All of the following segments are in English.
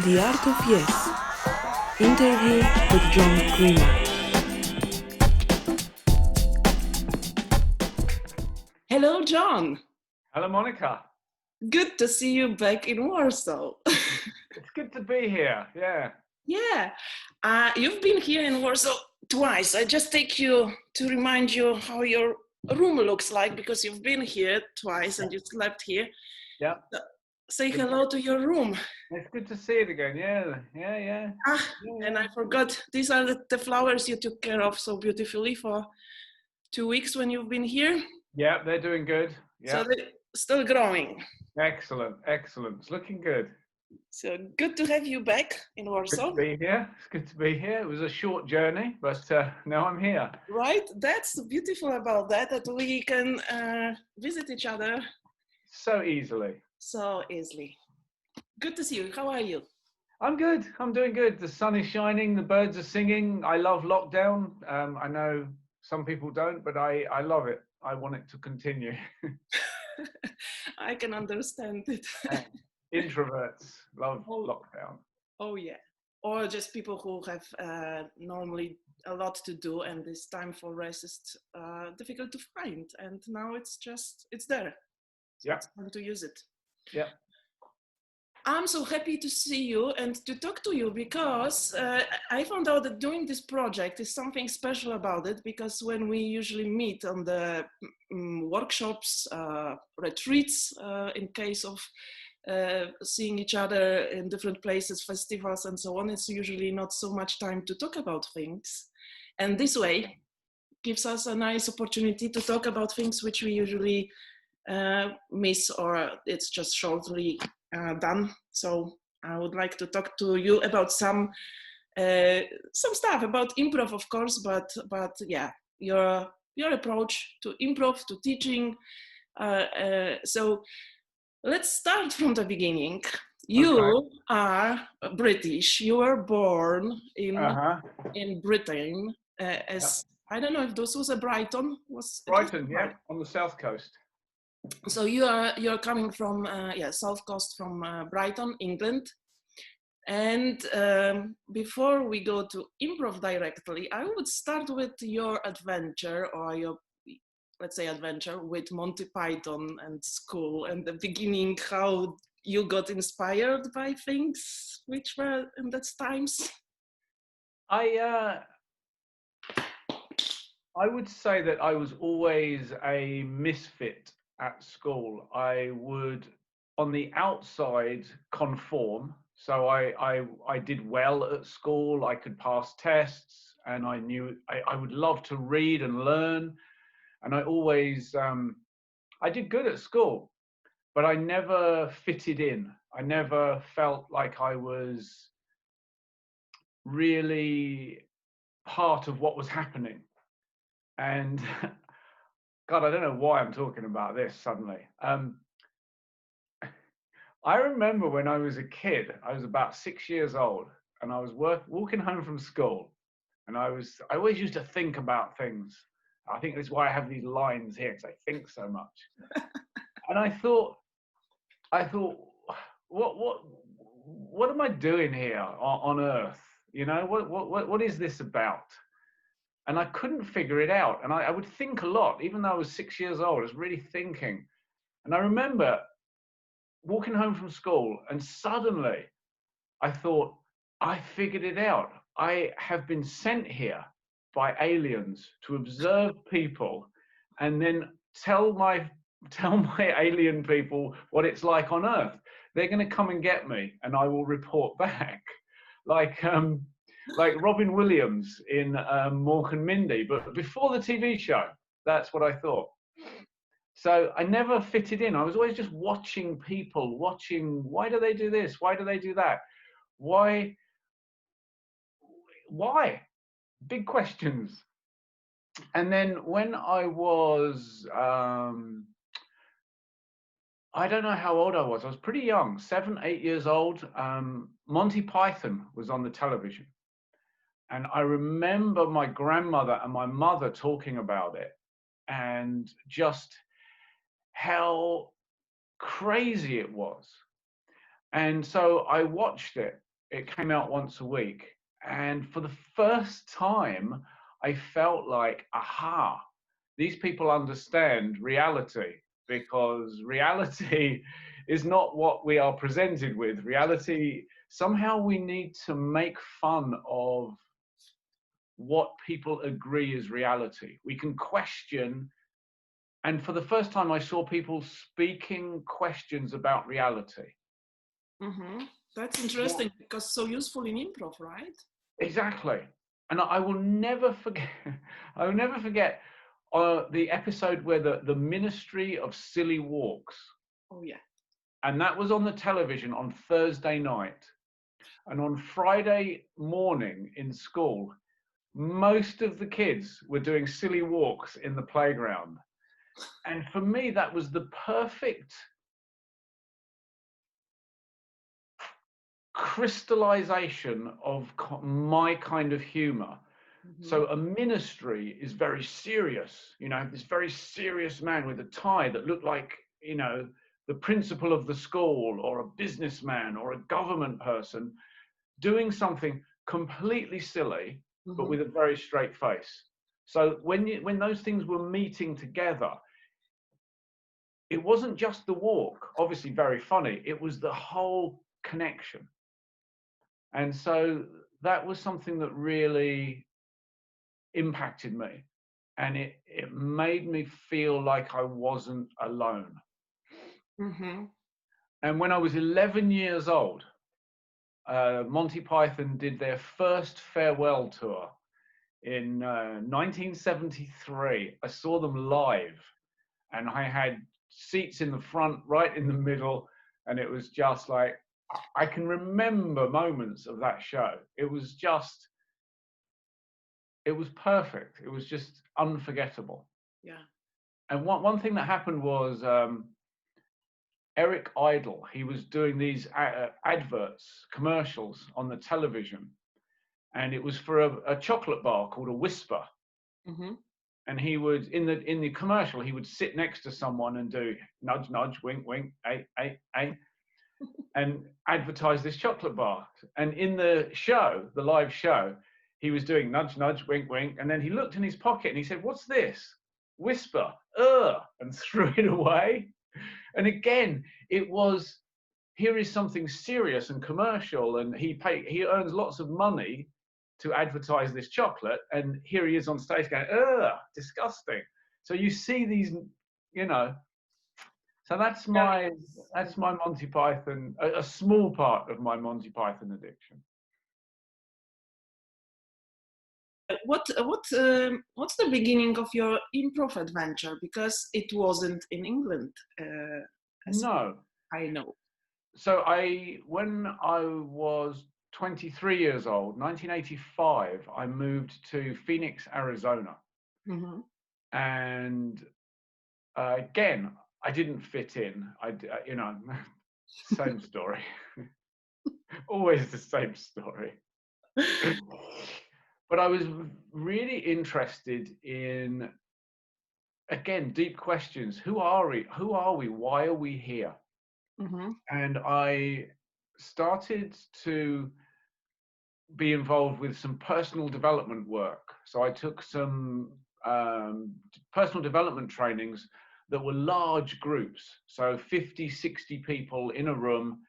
The Art of Yes. Interview with John Cremer. Hello, John. Hello, Monica. Good to see you back in Warsaw. It's good to be here. Yeah. Yeah. You've been here in Warsaw twice. I just take you to remind you how your room looks like because you've been here twice and you slept here. Yeah. Say hello to your room. It's good to see it again. Yeah. And I forgot, these are the flowers you took care of so beautifully for 2 weeks when you've been here. Yeah, they're doing good. Yeah. So they're still growing. Excellent. It's looking good. So good to have you back in Warsaw. Good to be here. It's good to be here. It was a short journey, but now I'm here. Right? That's beautiful about that we can visit each other so easily. So easily. Good to see you. How are you? I'm good. I'm doing good. The sun is shining. The birds are singing. I love lockdown. I know some people don't, but I love it. I want it to continue. I can understand it. Introverts love lockdown. Oh yeah. Or just people who have normally a lot to do and this time for rest is difficult to find. And now it's there. So it's time to use it. Yeah. I'm so happy to see you and to talk to you because I found out that doing this project is something special about it, because when we usually meet on the workshops, retreats, in case of seeing each other in different places, festivals and so on, it's usually not so much time to talk about things. And this way gives us a nice opportunity to talk about things which we usually miss, or it's just shortly done. So I would like to talk to you about some stuff about improv, of course, but yeah, your approach to improv, to teaching. So let's start from the beginning. You are British. You were born in Britain. I don't know if this was a Brighton. Brighton, yeah, on the south coast. So you're coming from south coast, from Brighton, England. And before we go to improv directly, I would start with your adventure, or your, let's say, adventure with Monty Python and school, and the beginning, how you got inspired by things which were in that times. I would say that I was always a misfit at school. I would, on the outside, conform. So I did well at school. I could pass tests, and I knew I would love to read and learn. And I always, I did good at school, but I never fitted in. I never felt like I was really part of what was happening. And God, I don't know why I'm talking about this suddenly. I remember when I was a kid, I was about 6 years old, and I was walking home from school, and I always used to think about things. I think that's why I have these lines here, because I think so much. And I thought, what am I doing here on Earth? You know, what is this about? And I couldn't figure it out. And I would think a lot, even though I was 6 years old, I was really thinking. And I remember walking home from school, and suddenly I thought, I figured it out. I have been sent here by aliens to observe people and then tell my alien people what it's like on Earth. They're going to come and get me, and I will report back. Like Robin Williams in Mork and Mindy, but before the TV show. That's what I thought. So I never fitted in. I was always just watching people, why do they do this? Why do they do that? Why? Big questions. And then when I was, I don't know how old I was pretty young, 7, 8 years old. Monty Python was on the television. And I remember my grandmother and my mother talking about it, and just how crazy it was. And so I watched it, It came out once a week. And for the first time, I felt like, aha, these people understand reality, because reality is not what we are presented with. Reality, somehow we need to make fun of what people agree is reality. We can question, and for the first time, I saw people speaking questions about reality. Mm-hmm. That's interesting, because so useful in improv, right? Exactly. And I will never forget, I will never forget the episode where the Ministry of Silly Walks. Oh, yeah. And that was on the television on Thursday night. And on Friday morning in school, most of the kids were doing silly walks in the playground. And for me, that was the perfect crystallization of my kind of humor. Mm-hmm. So a ministry is very serious, you know, this very serious man with a tie that looked like, you know, the principal of the school or a businessman or a government person doing something completely silly, but with a very straight face. So when those things were meeting together, it wasn't just the walk, obviously very funny, it was the whole connection. And so that was something that really impacted me. And it made me feel like I wasn't alone. Mm-hmm. And when I was 11 years old, Monty Python did their first farewell tour in 1973. I saw them live, and I had seats in the front, right in the middle, and it was just like, I can remember moments of that show. It was perfect. It was just unforgettable. Yeah. And one thing that happened was Eric Idle, he was doing these adverts, commercials on the television, and it was for a chocolate bar called a Whisper. Mm-hmm. And he would, in the commercial, he would sit next to someone and do nudge, nudge, wink, wink, ay, ay, ay, and advertise this chocolate bar. And in the show, the live show, he was doing nudge, nudge, wink, wink, and then he looked in his pocket and he said, "What's this?" Whisper, and threw it away. And again, it was, here is something serious and commercial, and he earns lots of money to advertise this chocolate, and here he is on stage going, disgusting. So you see these, you know, so that's my Monty Python, a small part of my Monty Python addiction. What's the beginning of your improv adventure? Because it wasn't in England. No. I know. So when I was 23 years old, 1985, I moved to Phoenix, Arizona. Mm-hmm. And again, I didn't fit in. You know, same story. Always the same story. But I was really interested in, again, deep questions. Who are we? Who are we? Why are we here? Mm-hmm. And I started to be involved with some personal development work. So I took some personal development trainings that were large groups. So 50, 60 people in a room,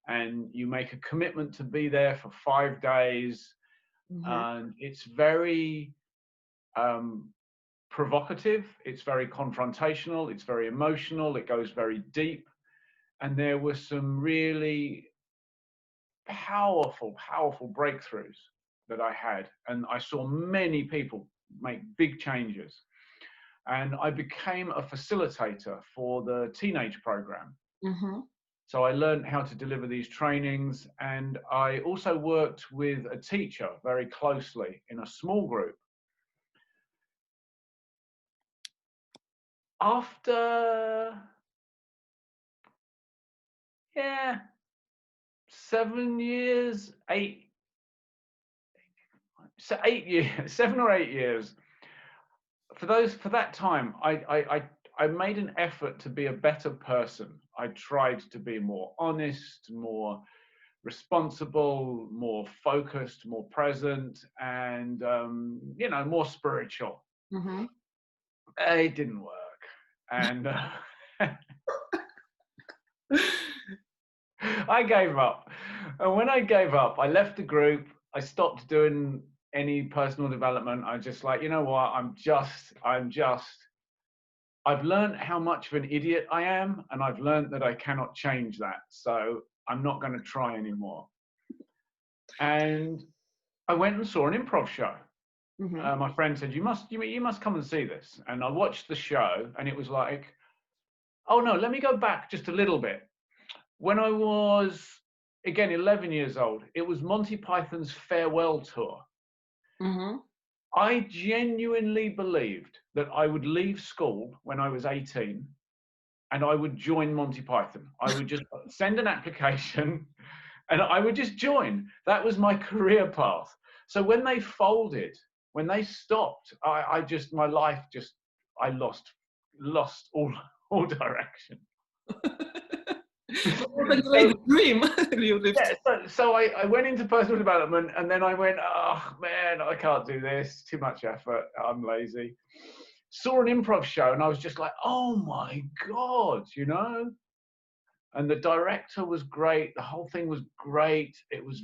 and you make a commitment to be there for 5 days. Mm-hmm. And it's very provocative, it's very confrontational, it's very emotional, it goes very deep. And there were some really powerful breakthroughs that I had. And I saw many people make big changes. And I became a facilitator for the teenage program. Mm-hmm. So I learned how to deliver these trainings, and I also worked with a teacher very closely in a small group. After 7 years, 7 or 8 years, for that time, I made an effort to be a better person. I tried to be more honest, more responsible, more focused, more present, and more spiritual. Mm-hmm. It didn't work, and I gave up. And when I gave up, I left the group. I stopped doing any personal development. I was just like, you know what? I've learned how much of an idiot I am, and I've learned that I cannot change that. So I'm not going to try anymore. And I went and saw an improv show. Mm-hmm. My friend said, you must come and see this. And I watched the show, and it was like, oh no, let me go back just a little bit. When I was, again, 11 years old, it was Monty Python's farewell tour. Mm-hmm. I genuinely believed that I would leave school when I was 18 and I would join Monty Python. I would just send an application and I would just join. That was my career path. So when they folded, when they stopped, I lost all direction. What a great dream you lived. Yeah, so I went into personal development and then I went, oh man, I can't do this, too much effort, I'm lazy. Saw an improv show and I was just like, oh my God, And the director was great, the whole thing was great. It was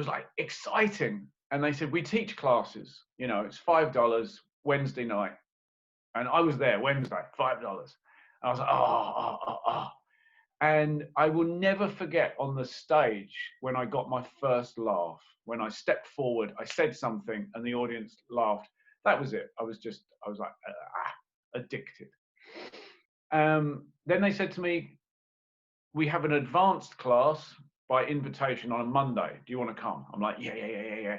like exciting. And they said, we teach classes, it's $5 Wednesday night. And I was there Wednesday, $5. And I was like, oh. And I will never forget on the stage when I got my first laugh, when I stepped forward, I said something and the audience laughed. That was it. I was like addicted. Then they said to me, we have an advanced class by invitation on a Monday. Do you want to come? I'm like, yeah.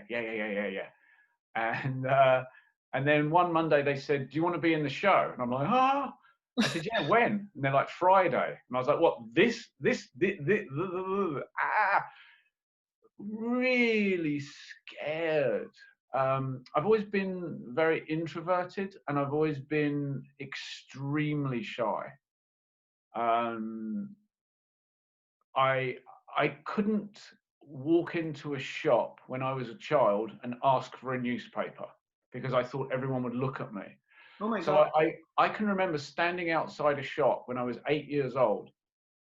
And then one Monday they said, do you want to be in the show? And I'm like, ah. I said, yeah, when? And they're like, Friday. And I was like, what, this really scared. I've always been very introverted and I've always been extremely shy. I couldn't walk into a shop when I was a child and ask for a newspaper because I thought everyone would look at me. Oh my So God. I can remember standing outside a shop when I was 8 years old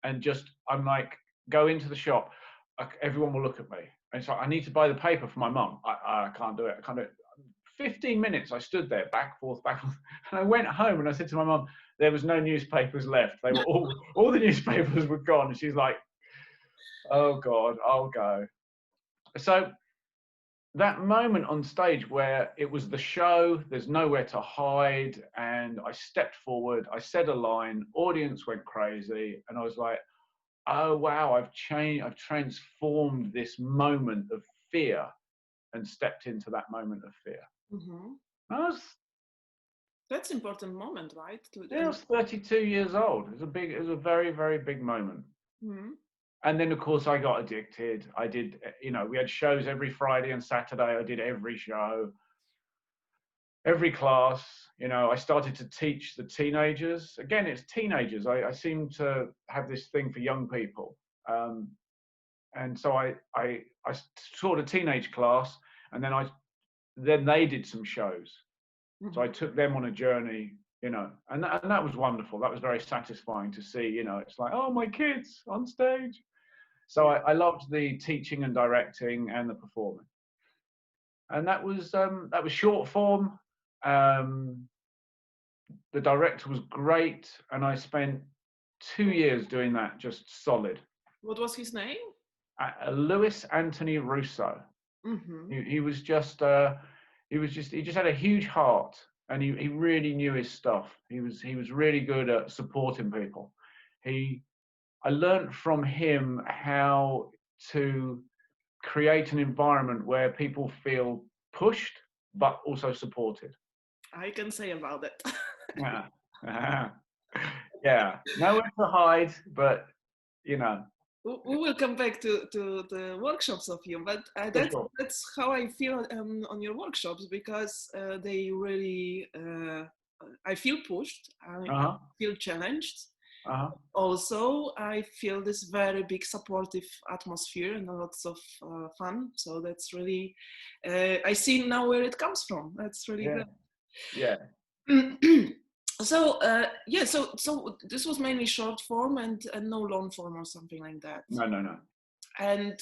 and I'm like, go into the shop, everyone will look at me. And so I need to buy the paper for my mum. I can't do it. 15 minutes I stood there, back, forth. And I went home and I said to my mum, there was no newspapers left. They were all the newspapers were gone. And she's like, oh God, I'll go. So that moment on stage where it was the show, there's nowhere to hide, and I stepped forward, I said a line, audience went crazy, and I was like, oh wow, I've transformed this moment of fear and stepped into that moment of fear. Mm-hmm. That's an important moment, right? I was 32 years old. It was a very, very big moment. Mm-hmm. And then, of course, I got addicted. I did, we had shows every Friday and Saturday. I did every show, every class. I started to teach the teenagers. Again, it's teenagers. I seem to have this thing for young people. And so I taught a teenage class, and then they did some shows. Mm-hmm. So I took them on a journey, and that was wonderful. That was very satisfying to see, it's like, oh, my kids on stage. So I loved the teaching and directing and the performing. And that was short form. The director was great, and I spent 2 years doing that, just solid. What was his name? Louis Anthony Russo. Mm-hmm. He just had a huge heart, and he really knew his stuff. He was really good at supporting people. I learned from him how to create an environment where people feel pushed, but also supported. I can say about it. Yeah. Nowhere to hide, but, We will come back to the workshops of you, but that's how I feel on your workshops, because they really, I feel pushed, I feel challenged. Uh-huh. Also, I feel this very big supportive atmosphere and lots of fun. So that's really, I see now where it comes from. That's really Yeah. good. Yeah. So yeah, so this was mainly short form and no long form or something like that. No. And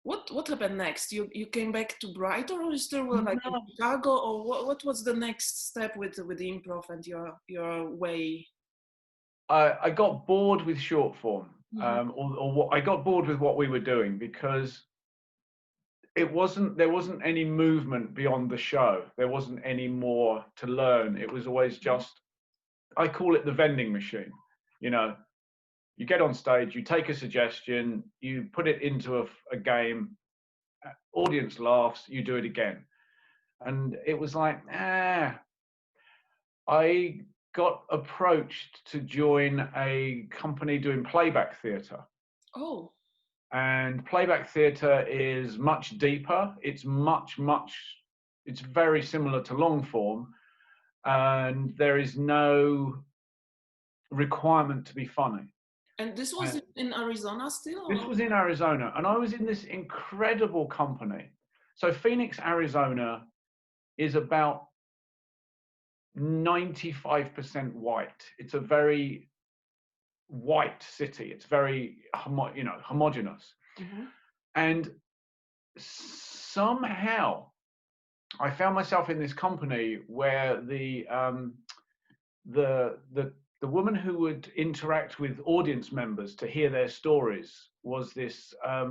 what happened next? You came back to Brighton, or you still were like in No. Chicago, or what was the next step with the improv and your way? I got bored with short form, Mm-hmm. or what I got bored with what we were doing, because there wasn't any movement beyond the show. There wasn't any more to learn. It was always just, I call it the vending machine. You know, you get on stage, you take a suggestion, you put it into a game, audience laughs, you do it again. And it was like, I got approached to join a company doing playback theatre. Oh. And playback theatre is much deeper. It's it's very similar to long form. And there is no requirement to be funny. And this was Uh, in Arizona still? this Or? was in Arizona, and I was in this incredible company. So Phoenix, Arizona is about 95% white. It's a very white city. It's very homogenous. Mm-hmm. And somehow I found myself in this company where the the woman who would interact with audience members to hear their stories was this a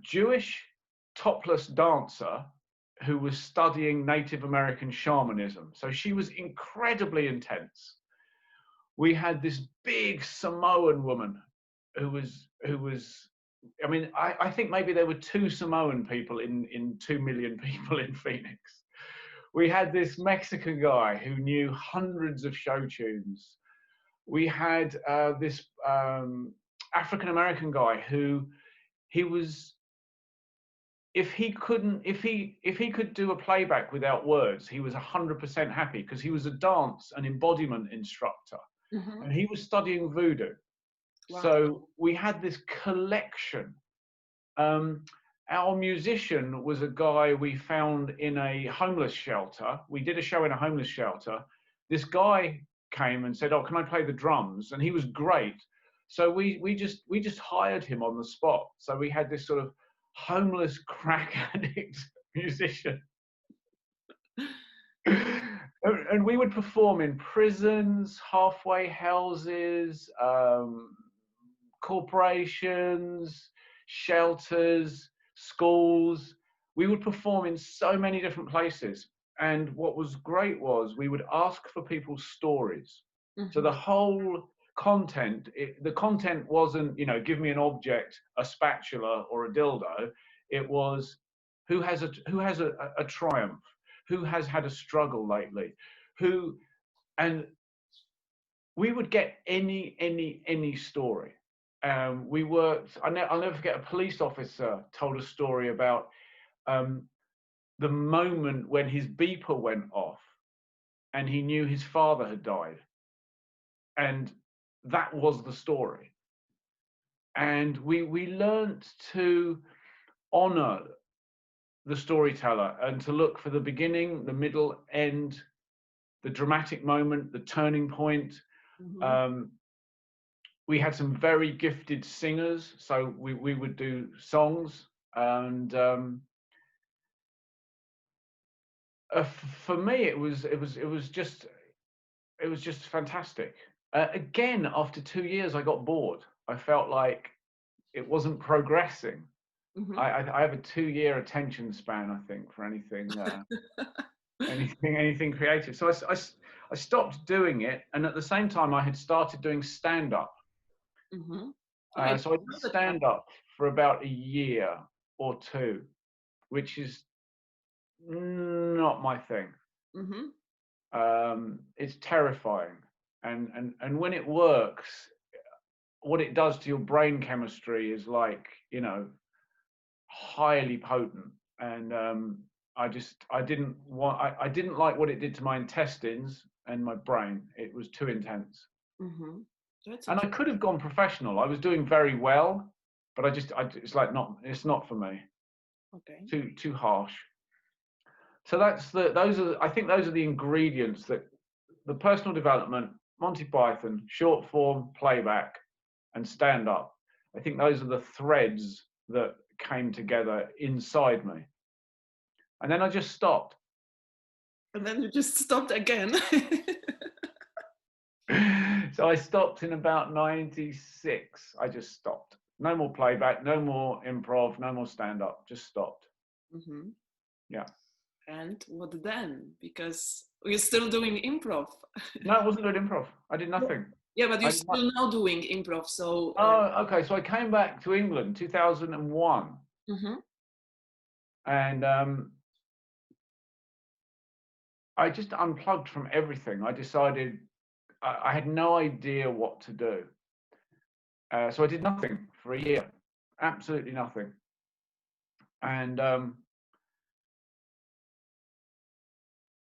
Jewish topless dancer who was studying Native American shamanism. So she was incredibly intense. We had this big Samoan woman who was I mean, I think maybe there were 2 Samoan people in 2 million people in Phoenix. We had this Mexican guy who knew hundreds of show tunes. We had this African American guy who he was if he could do a playback without words, he was 100% happy, because he was a dance and embodiment instructor, Mm-hmm. and he was studying voodoo. Wow. So we had this collection. Our musician was a guy we found in a homeless shelter. We did a show in a homeless shelter. This guy came and said, "Oh, can I play the drums?" And he was great. So we just hired him on the spot. So we had this sort of homeless crack addict musician. And we would perform in prisons, halfway houses, corporations, shelters, schools. We would perform in so many different places. And what was great was we would ask for people's stories. Mm-hmm. So the whole content, the content wasn't, give me an object, a spatula or a dildo. It was who has a triumph, who has had a struggle lately, and we would get any story. We worked. I'll never forget. A police officer told a story about the moment when his beeper went off, and he knew his father had died, and that was the story. And we learnt to honor the storyteller and to look for the beginning, the middle, end, the dramatic moment, the turning point. Mm-hmm. We had some very gifted singers, so we would do songs, and for me it was just fantastic. Again, after 2 years, I got bored. I felt like it wasn't progressing. Mm-hmm. I have a 2-year attention span, I think, for anything anything creative. So I stopped doing it, and at the same time, I had started doing stand up. Mm-hmm. So I did stand up for about a year or two, which is not my thing. Mm-hmm. It's terrifying, and when it works, what it does to your brain chemistry is like, highly potent. And I didn't like what it did to my intestines. and my brain. It was too intense. Mm-hmm. And I could have gone professional. I was doing very well, but it's like it's not for me. Okay. Too harsh. So I think those are the ingredients that the personal development, Monty Python, short form, playback, and stand up. I think those are the threads that came together inside me. And then I just stopped. And then you just stopped again. So I stopped in about 96. I just stopped. No more playback, no more improv, no more stand up. Just stopped. Mm-hmm. Yeah. And what then? Because we're still doing improv. No, I wasn't doing improv. I did nothing. Yeah, but you're still now doing improv, so... Oh, okay. So I came back to England 2001. Mm-hmm. And I just unplugged from everything. I decided I had no idea what to do. So I did nothing for a year. Absolutely nothing. And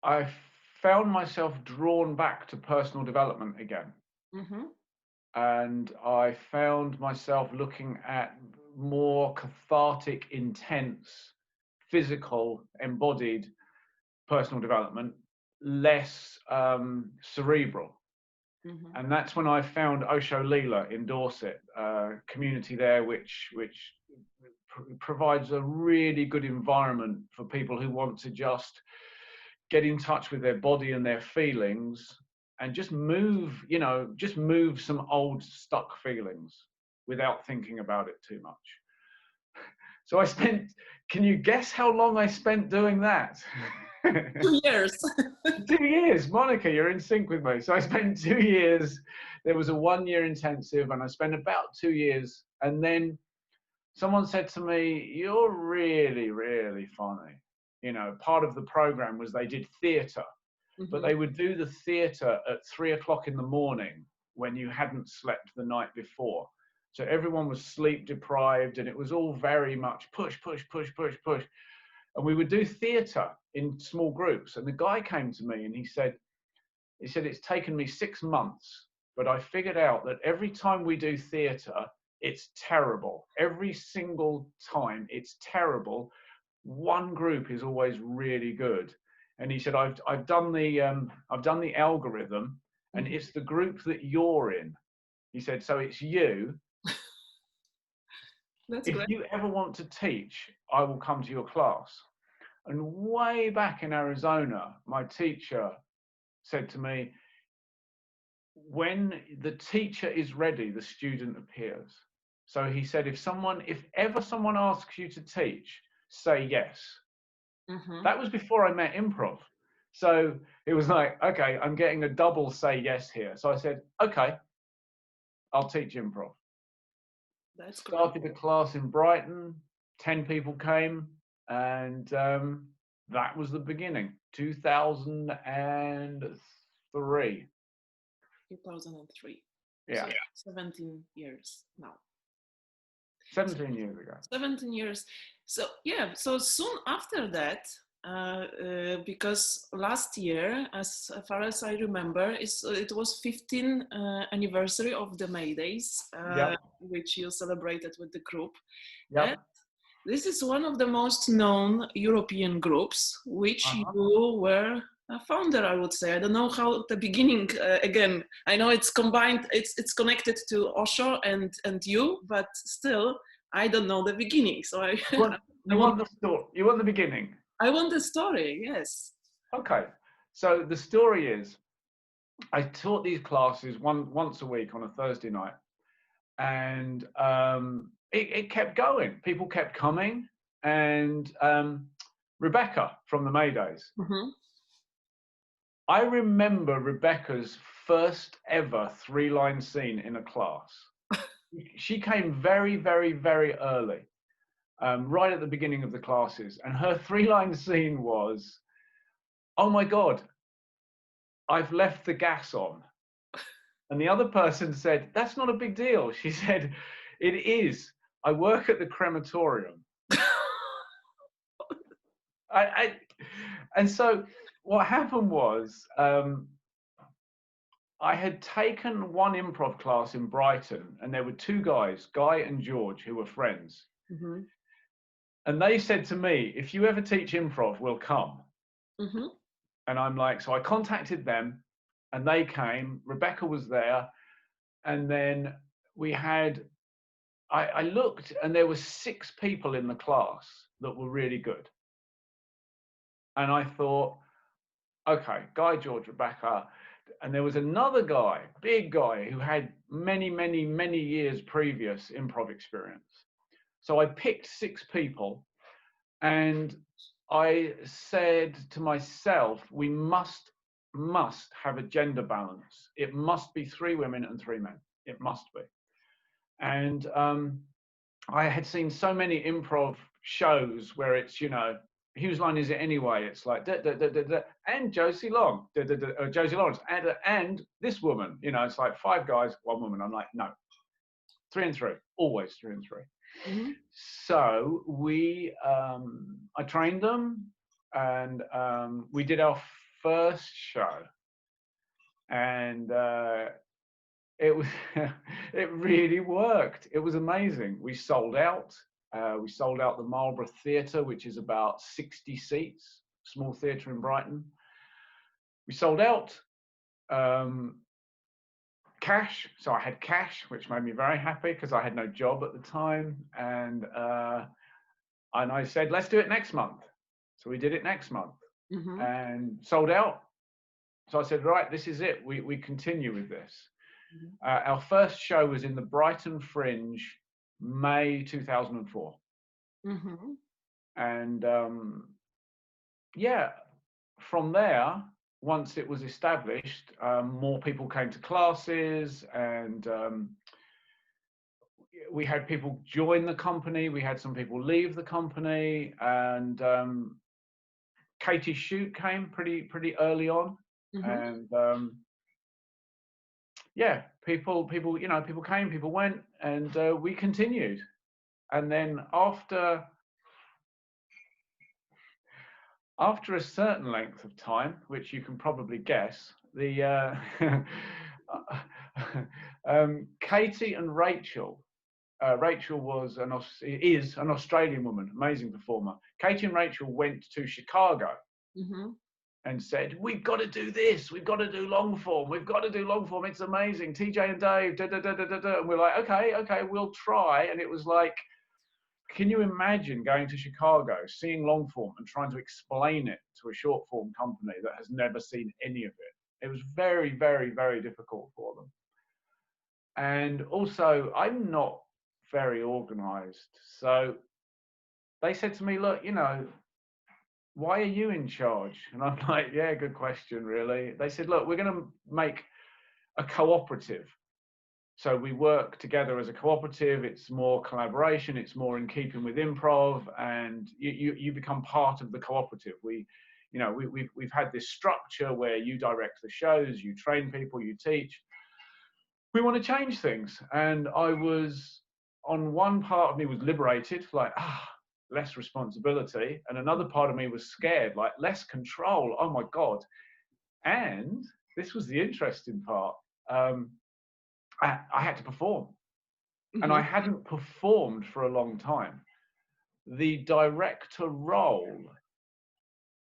I found myself drawn back to personal development again. Mm-hmm. And I found myself looking at more cathartic, intense, physical, embodied personal development, less cerebral. Mm-hmm. And that's when I found Osho Leela in Dorset, a community there which provides a really good environment for people who want to just get in touch with their body and their feelings and just move some old stuck feelings without thinking about it too much. So can you guess how long I spent doing that? 2 years. 2 years, Monica, you're in sync with me. So I spent 2 years. There was a 1 year intensive, and I spent about 2 years. And then someone said to me, "You're really, really funny." You know, part of the program was they did theatre, but they would do the theatre at 3 o'clock in the morning when you hadn't slept the night before. So everyone was sleep deprived, and it was all very much push, push, push, push, push. And we would do theatre in small groups. And the guy came to me and he said, it's taken me 6 months, but I figured out that every time we do theatre, it's terrible. Every single time it's terrible. One group is always really good. And he said, I've done the algorithm, and it's the group that you're in. He said, so it's you. That's if great. you ever want to teach, I will come to your class. And way back in Arizona, my teacher said to me, when the teacher is ready, the student appears. So he said, if ever someone asks you to teach, say yes. Mm-hmm. That was before I met improv. So it was like, okay, I'm getting a double say yes here. So I said, okay, I'll teach improv. That's Started a class in Brighton, 10 people came, and that was the beginning. 2003. 2003. Yeah. So 17 years now. 17 years ago. 17 years. So yeah, so soon after that, because last year, as far as I remember, it was 15th anniversary of the Maydays, which you celebrated with the group. Yep. And this is one of the most known European groups, which you were a founder, I would say. I don't know how the beginning, again, I know it's combined, it's connected to Osho and you, but still, I don't know the beginning. So you want the story? You want the beginning? I want the story, yes. Okay. So the story is, I taught these classes once a week on a Thursday night, and it kept going. People kept coming, and Rebecca from the Maydays. Mm-hmm. I remember Rebecca's first ever 3-line scene in a class. She came very, very, very early, right at the beginning of the classes. And her 3-line scene was, oh my God, I've left the gas on. And the other person said, that's not a big deal. She said, it is. I work at the crematorium. And so what happened was, I had taken one improv class in Brighton, and there were two guys, Guy and George, who were friends. Mm-hmm. And they said to me, if you ever teach improv, we'll come. Mm-hmm. And I'm like, so I contacted them, and they came. Rebecca was there. And then we had, I looked, and there were 6 people in the class that were really good. And I thought, okay, Guy, George, Rebecca. And there was another guy, big guy, who had many, many, many years previous improv experience. So I picked 6 people, and I said to myself, we must have a gender balance. It must be 3 women and 3 men. It must be. And I had seen so many improv shows where it's, you know, whose line is it anyway? It's like, da, da, da, da, da, and Josie Long, da, da, da, Josie Lawrence, and this woman, you know, it's like 5 guys, 1 woman. I'm like, no, 3 and 3, always 3 and 3. Mm-hmm. So we, I trained them, and we did our first show, and it was, it really worked. It was amazing. We sold out. We sold out the Marlborough Theatre, which is about 60 seats, small theatre in Brighton. We sold out. Cash, so I had cash, which made me very happy because I had no job at the time, and I said, let's do it next month. So we did it next month, Mm-hmm. and sold out. So I said, right, this is it. We continue with this. Mm-hmm. Our first show was in the Brighton Fringe, May 2004. Mm-hmm. And yeah, from there, once it was established, more people came to classes, and we had people join the company. We had some people leave the company, and Katie Shute came pretty early on. Mm-hmm. And yeah, people, you know, people came, people went, and we continued. And then after a certain length of time, which you can probably guess, the Katie and Rachel. Rachel is an Australian woman, amazing performer. Katie and Rachel went to Chicago. Mm-hmm. And said, we've got to do this. We've got to do long form. We've got to do long form. It's amazing. TJ and Dave, da, da, da, da, da, da. And we're like, okay, we'll try. And it was like, can you imagine going to Chicago, seeing long form and trying to explain it to a short form company that has never seen any of it? It was very, very, very difficult for them. And also, I'm not very organized. So they said to me, look, you know, why are you in charge? And I'm like, yeah, good question, really. They said, look, we're going to make a cooperative. So we work together as a cooperative. It's more collaboration. It's more in keeping with improv, and you become part of the cooperative. We've had this structure where you direct the shows, you train people, you teach. We want to change things. And I was, on one part of me was liberated, like, less responsibility, and another part of me was scared, like less control. Oh my God. And this was the interesting part. I had to perform. Mm-hmm. And I hadn't performed for a long time. The director role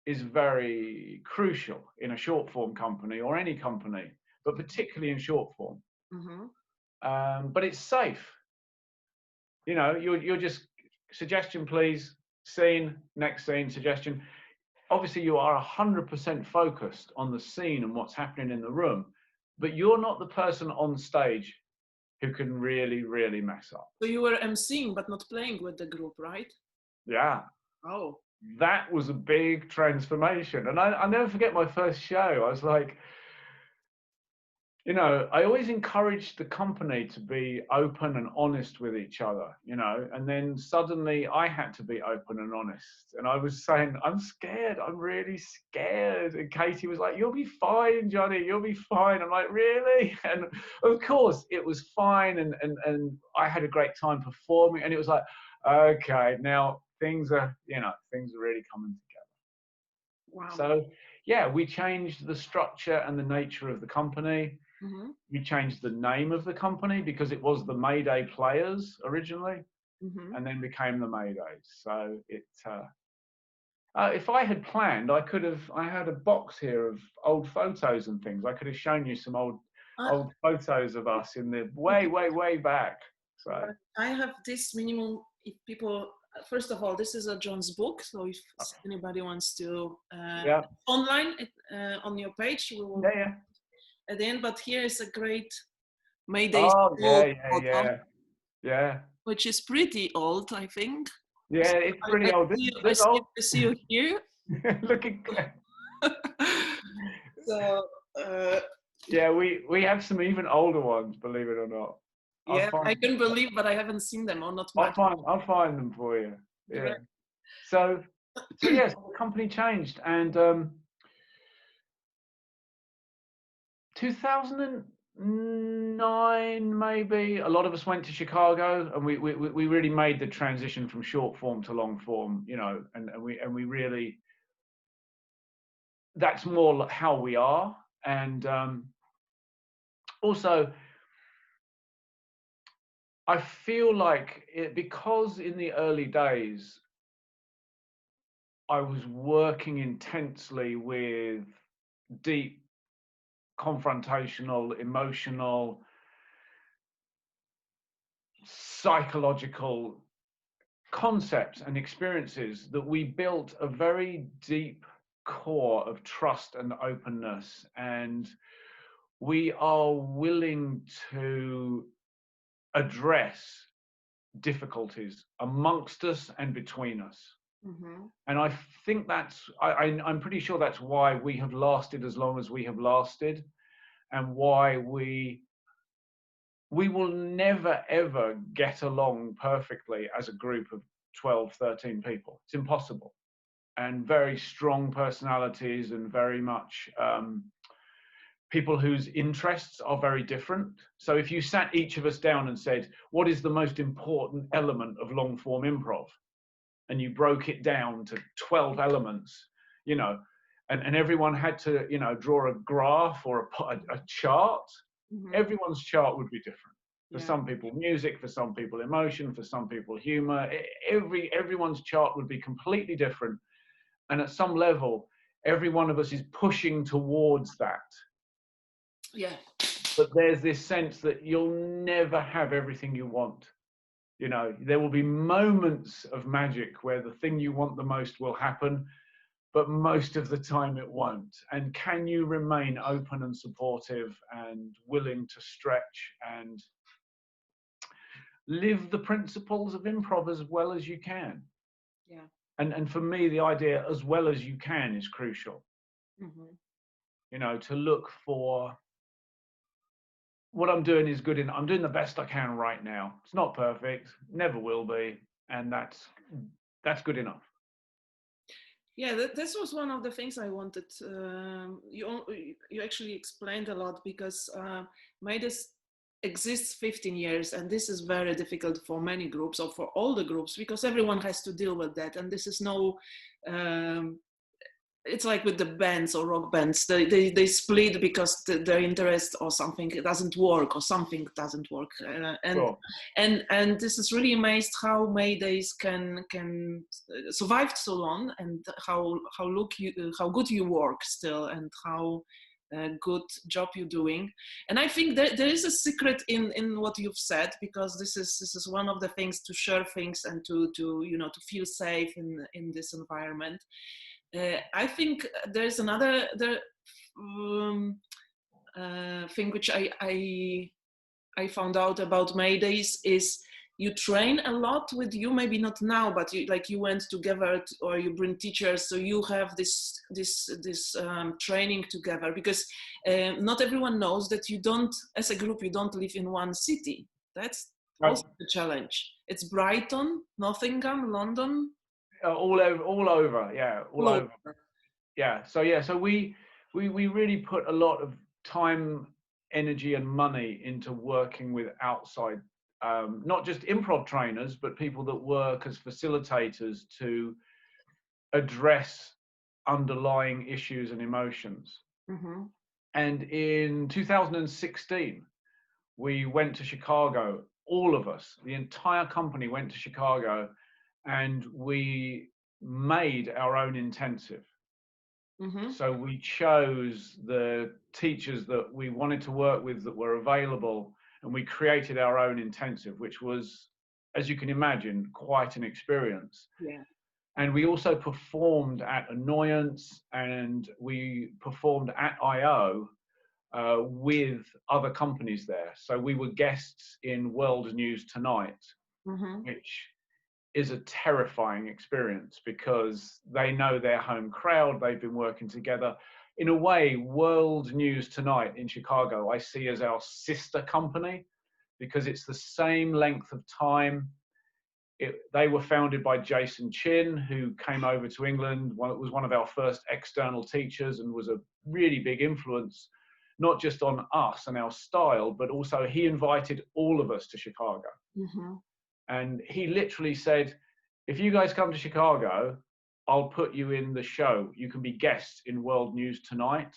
is very crucial in a short form company or any company, but particularly in short form. Mm-hmm. But it's safe. You know, you're just, suggestion, please. Scene, next scene, suggestion. Obviously, you are 100% focused on the scene and what's happening in the room, but you're not the person on stage who can really, really mess up. So you were emceeing, but not playing with the group, right? Yeah. Oh. That was a big transformation. And I'll never forget my first show. I was like, you know, I always encouraged the company to be open and honest with each other, you know, and then suddenly I had to be open and honest. And I was saying, I'm scared. I'm really scared. And Katie was like, you'll be fine, Johnny. You'll be fine. I'm like, really? And of course it was fine. And I had a great time performing. And it was like, okay, now things are really coming together. Wow. So yeah, we changed the structure and the nature of the company. Mm-hmm. We changed the name of the company because it was the Mayday Players originally, Mm-hmm. and then became the Maydays. So it, if I had planned, I had a box here of old photos and things. I could have shown you some old photos of us in the way back. So I have this minimum. If people, first of all, this is a John's book. So if anybody wants to, yeah, online on your page, we will yeah. at the end. But here is a great Mayday Oh photo, yeah. which is pretty old, I think. Yeah, So it's pretty old. This old. I see you here. Look at. So Yeah, we have some even older ones, believe it or not. yeah, I can believe, but I haven't seen them, or not much. I'll find them for you. Yeah. Great. So yes, the company changed, and 2009 maybe. A lot of us went to Chicago, and we really made the transition from short form to long form. You know, and we really. That's more how we are, and also. I feel like because in the early days, I was working intensely with deep, confrontational, emotional, psychological concepts and experiences, that we built a very deep core of trust and openness. And we are willing to address difficulties amongst us and between us. Mm-hmm. And I think I'm pretty sure that's why we have lasted as long as we have lasted, and why we will never ever get along perfectly as a group of 12, 13 people. It's impossible. And very strong personalities, and very much people whose interests are very different. So if you sat each of us down and said, what is the most important element of long form improv? And you broke it down to 12 elements, you know, and everyone had to, you know, draw a graph or a chart. Mm-hmm. Everyone's chart would be different. For Yeah. some people, music; for some people, emotion; for some people, humor. Everyone's chart would be completely different. And at some level, every one of us is pushing towards that. Yeah. But there's this sense that you'll never have everything you want. You know, there will be moments of magic where the thing you want the most will happen, but most of the time it won't. And can you remain open and supportive and willing to stretch and live the principles of improv as well as you can? Yeah. And for me, the idea as well as you can is crucial. Mm-hmm. You know, to look for what I'm doing is good. I'm doing the best I can right now. It's not perfect, never will be, and that's good enough. Yeah, this was one of the things I wanted. You actually explained a lot, because Maydays exists 15 years, and this is very difficult for many groups, or for all the groups, because everyone has to deal with that. And this is no, it's like with the bands or rock bands, they split because their interest or something doesn't work, or something doesn't work, Sure. and this is really amazed how Maydays can survive so long, and how good you work still, and how good job you're doing. And I think there is a secret in what you've said, because this is one of the things, to share things and to to feel safe in this environment. I think there's another thing which I found out about Maydays is you train a lot with you, maybe not now, but you went together, or you bring teachers, so you have this training together, because not everyone knows that you don't, as a group, you don't live in one city. That's also the challenge. It's Brighton, Nottingham, London. All over, yeah, all over. Yeah, so we really put a lot of time, energy, and money into working with outside, not just improv trainers, but people that work as facilitators to address underlying issues and emotions. Mm-hmm. And in 2016, we went to Chicago, all of us, the entire company went to Chicago, and we made our own intensive. So we chose the teachers that we wanted to work with that were available, and we created our own intensive, which was, as you can imagine, quite an experience. Yeah. And we also performed at Annoyance, and we performed at I.O. With other companies there. So we were guests in World News Tonight, which is a terrifying experience because they know their home crowd, they've been working together. In a way, World News Tonight in Chicago, I see as our sister company because it's the same length of time. They were founded by Jason Chin, who came over to England. Was one of our first external teachers and was a really big influence, not just on us and our style, but also he invited all of us to Chicago. And he literally said, if you guys come to Chicago, I'll put you in the show. You can be guests in World News Tonight.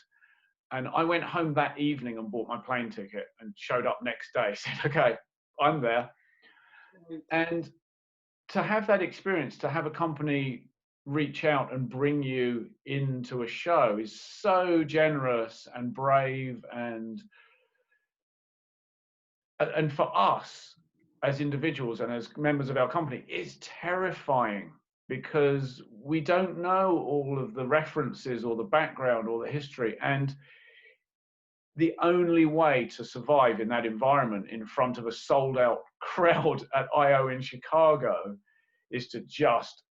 And I went home that evening and bought my plane ticket and showed up next day, said, okay, I'm there. And to have that experience, to have a company reach out and bring you into a show is so generous and brave, and for us as individuals and as members of our company, it's terrifying because we don't know all of the references or the background or the history. And the only way to survive in that environment in front of a sold out crowd at I.O. in Chicago is to just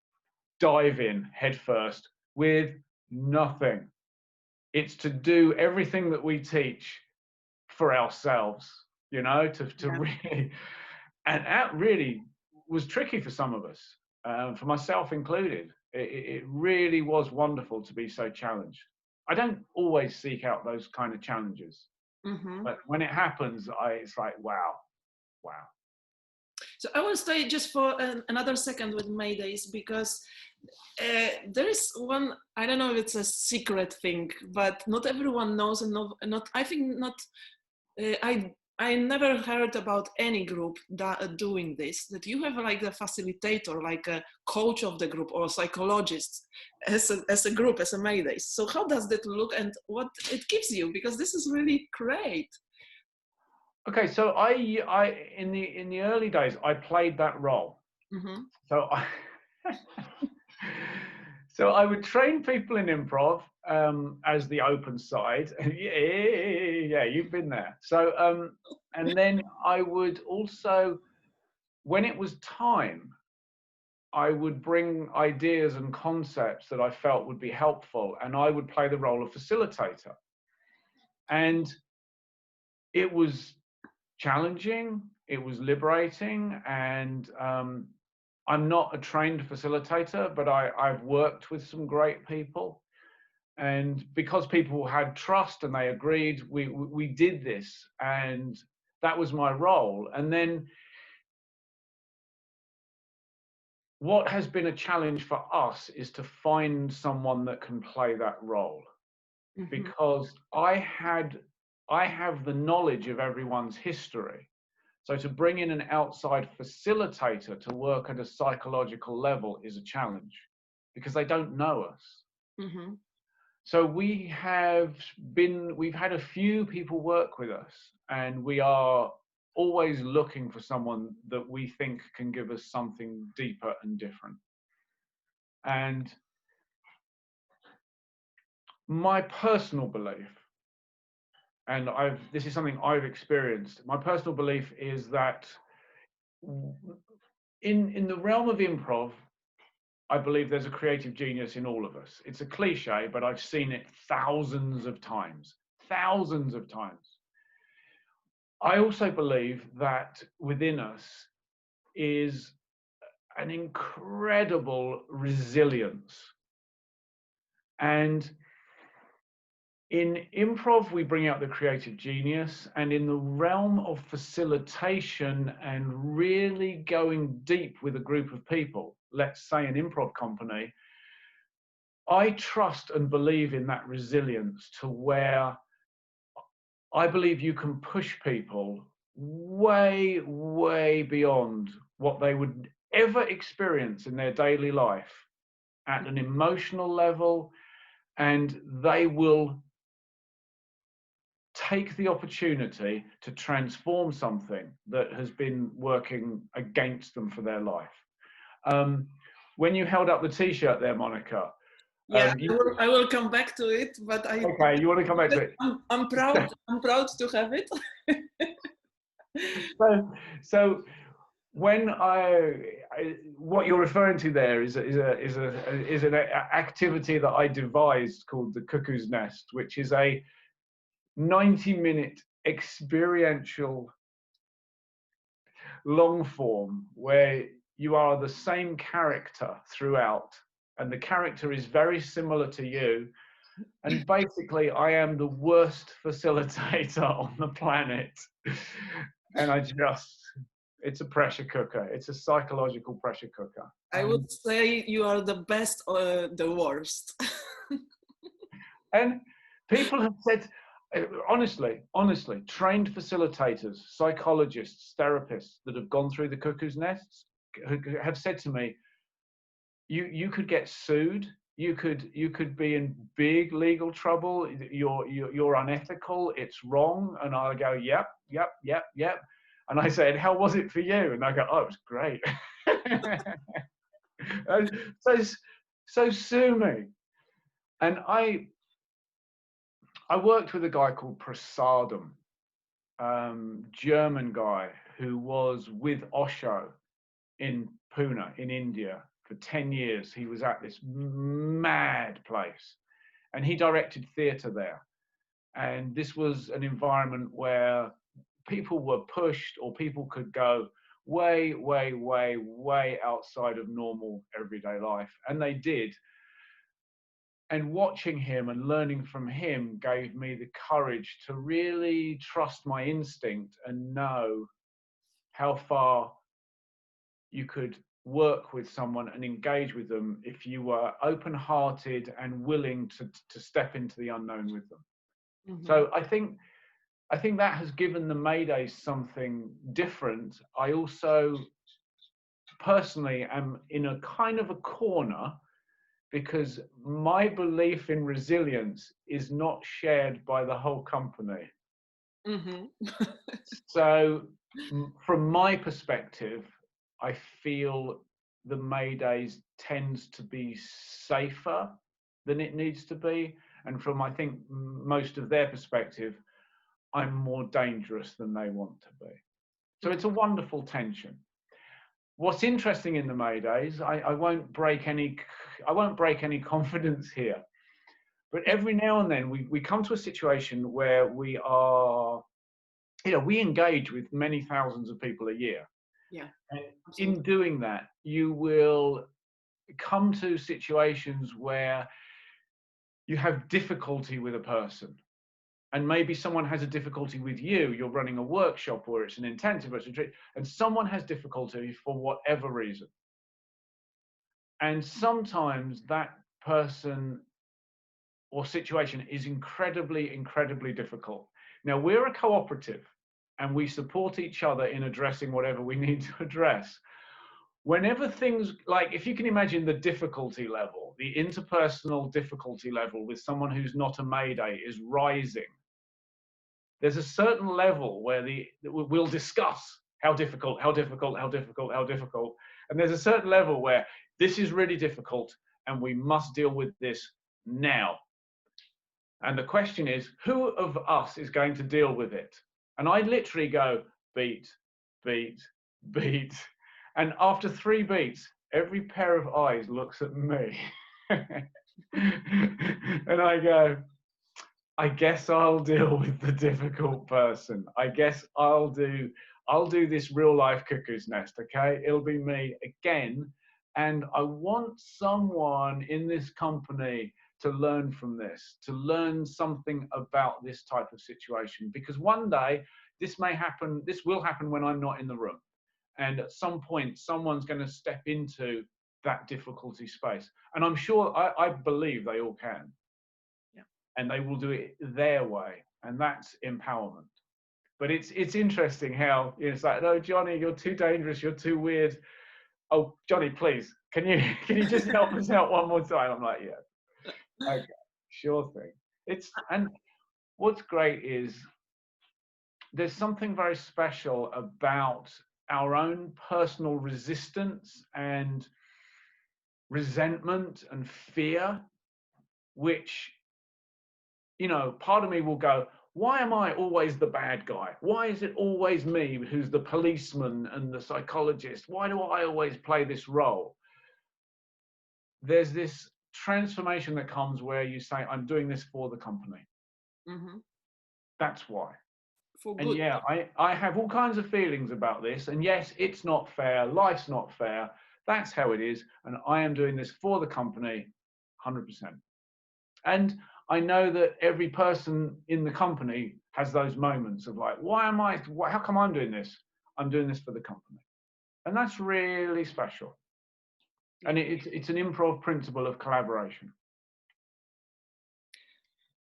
dive in headfirst with nothing. It's to do everything that we teach for ourselves, you know, to really, and that really was tricky for some of us, for myself included. It really was wonderful to be so challenged. I don't always seek out those kind of challenges, but when it happens, it's like, wow. So I will stay just for another second with Maydays because there is one, I don't know if it's a secret thing, but not everyone knows, and I think not, I never heard about any group doing this, that you have like a facilitator, like a coach of the group or psychologist as a group, as a Maydays. So how does that look and what it gives you? Because this is really great. Okay, so I in the early days, I played that role. So so I would train people in improv as the open side. Yeah, you've been there. So and then I would also, when it was time, I would bring ideas and concepts that I felt would be helpful, and I would play the role of facilitator. And it was challenging, it was liberating, and I'm not a trained facilitator, but I've worked with some great people. And because people had trust and they agreed, we did this, and that was my role. And then what has been a challenge for us is to find someone that can play that role, because I have the knowledge of everyone's history. So to bring in an outside facilitator to work at a psychological level is a challenge because they don't know us. So we've had a few people work with us, and we are always looking for someone that we think can give us something deeper and different. And my personal belief, and this is something I've experienced, my personal belief is that in the realm of improv, I believe there's a creative genius in all of us. It's a cliche, but I've seen it thousands of times. I also believe that within us is an incredible resilience. And in improv, we bring out the creative genius, and in the realm of facilitation and really going deep with a group of people, let's say an improv company, I trust and believe in that resilience to where I believe you can push people way, way beyond what they would ever experience in their daily life at an emotional level, and they will take the opportunity to transform something that has been working against them for their life. When you held up the T-shirt there, Monica. Yeah, I will come back to it, but okay, you want to come back to it? I'm proud. I'm proud to have it. so when what you're referring to there is an activity that I devised called the Cuckoo's Nest, which is a 90-minute experiential long form where you are the same character throughout, and the character is very similar to you, and basically I am the worst facilitator on the planet. And it's a pressure cooker. It's a psychological pressure cooker. I would say you are the best or the worst. And people have said, honestly, trained facilitators, psychologists, therapists that have gone through the Cuckoo's Nests have said to me, you could get sued. You could be in big legal trouble. You're unethical. It's wrong. And I go, yep. And I said, how was it for you? And I go, oh, it was great. So sue me. And I worked with a guy called Prasadam, German guy who was with Osho in Pune in India for 10 years. He was at this mad place, and he directed theatre there. And this was an environment where people were pushed, or people could go way, way, way, way outside of normal everyday life. And they did. And watching him and learning from him gave me the courage to really trust my instinct and know how far you could work with someone and engage with them if you were open-hearted and willing to step into the unknown with them. Mm-hmm. So I think that has given the Maydays something different. I also personally am in a kind of a corner, because my belief in resilience is not shared by the whole company. Mm-hmm. So from my perspective, I feel the Maydays tends to be safer than it needs to be. And from, I think, most of their perspective, I'm more dangerous than they want to be. So it's a wonderful tension. What's interesting in the Maydays, I won't break any confidence here, but every now and then we come to a situation where we are, we engage with many thousands of people a year. Yeah. And in doing that, you will come to situations where you have difficulty with a person. And maybe someone has a difficulty with you. You're running a workshop, or it's an intensive, or it's a retreat, and someone has difficulty for whatever reason. And sometimes that person or situation is incredibly, incredibly difficult. Now, we're a cooperative, and we support each other in addressing whatever we need to address. Whenever things, like if you can imagine the difficulty level, the interpersonal difficulty level with someone who's not a Mayday is rising, there's a certain level where we'll discuss how difficult. And there's a certain level where this is really difficult and we must deal with this now. And the question is, who of us is going to deal with it? And I literally go, beat, beat, beat. And after 3 beats, every pair of eyes looks at me. And I go, I guess I'll deal with the difficult person. I guess I'll do this real life Cuckoo's Nest, okay? It'll be me again. And I want someone in this company to learn from this, to learn something about this type of situation. Because one day, this will happen when I'm not in the room. And at some point, someone's going to step into that difficulty space. And I'm sure, I believe they all can. And they will do it their way. and that's empowerment. But it's interesting how it's like, no, Johnny, you're too dangerous, you're too weird. Oh, Johnny, please, can you just help us out one more time? I'm like, yeah, okay, sure thing. And what's great is there's something very special about our own personal resistance and resentment and fear, which, you know, part of me will go, why am I always the bad guy? Why is it always me who's the policeman and the psychologist? Why do I always play this role? There's this transformation that comes where you say, I'm doing this for the company. Mm-hmm. That's why. For And good. yeah, I have all kinds of feelings about this. And yes, it's not fair. Life's not fair. That's how it is. And I am doing this for the company, 100%. And I know that every person in the company has those moments of like, how come I'm doing this? I'm doing this for the company. And that's really special. And it's an improv principle of collaboration.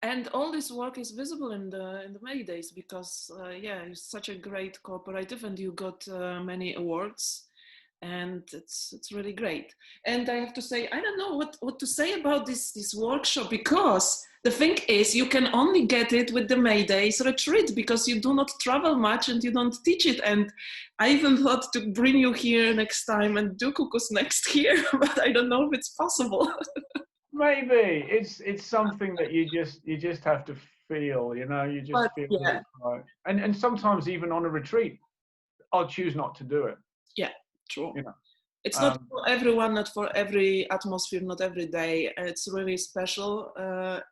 And all this work is visible in the Maydays because yeah, it's such a great cooperative, and you got many awards, and it's really great. And I have to say, I don't know what to say about this workshop, because the thing is, you can only get it with the Maydays retreat because you do not travel much and you don't teach it. And I even thought to bring you here next time and do Cuckoos next year, but I don't know if it's possible. Maybe it's something that you just have to feel, you know, you just But feel that yeah, it's right. And sometimes even on a retreat, I'll choose not to do it. yeah, true. You know, it's not for everyone, not for every atmosphere, not every day. It's really special.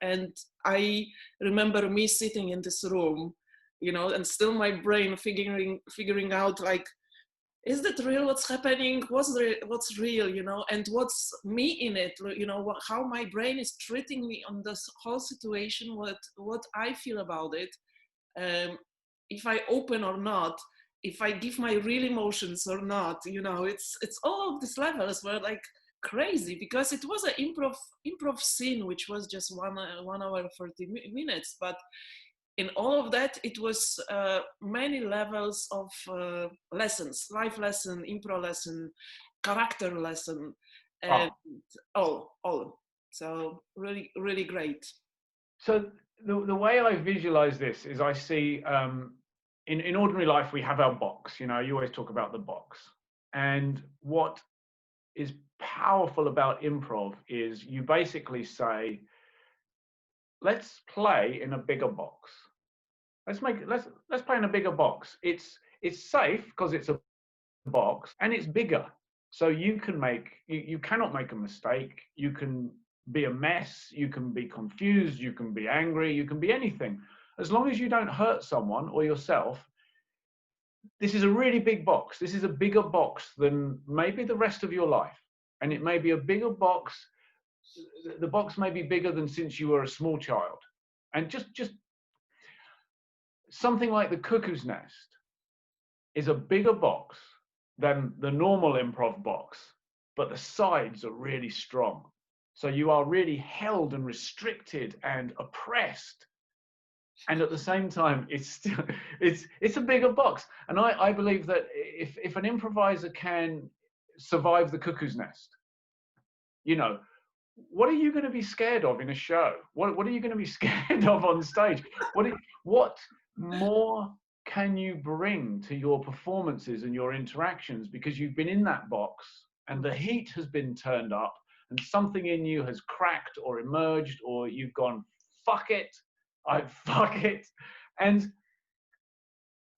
And I remember me sitting in this room, you know, and still my brain figuring out, like, is that real? What's happening? What's real, you know? And what's me in it, you know, how my brain is treating me on this whole situation, what I feel about it, if I open or not, if I give my real emotions or not, you know, it's all of these levels were like crazy, because it was an improv scene, which was just 1 hour 40 minutes, but in all of that, it was many levels of lessons, life lesson, improv lesson, character lesson, and all. So really, really great. So the way I visualize this is I see in ordinary life, we have our box, you know, you always talk about the box. And what is powerful about improv is you basically say, let's play in a bigger box. Let's play in a bigger box. It's safe because it's a box and it's bigger. So you cannot make a mistake. You can be a mess. You can be confused. You can be angry. You can be anything. As long as you don't hurt someone or yourself, this is a really big box. This is a bigger box than maybe the rest of your life. And it may be a bigger box. The box may be bigger than since you were a small child. And just something like the Cuckoo's Nest is a bigger box than the normal improv box, but the sides are really strong. So you are really held and restricted and oppressed. And at the same time, it's a bigger box. And I believe that if an improviser can survive the Cuckoo's Nest, you know, what are you going to be scared of in a show? What are you going to be scared of on stage? What more can you bring to your performances and your interactions, because you've been in that box and the heat has been turned up and something in you has cracked or emerged, or you've gone, fuck it, fuck it. And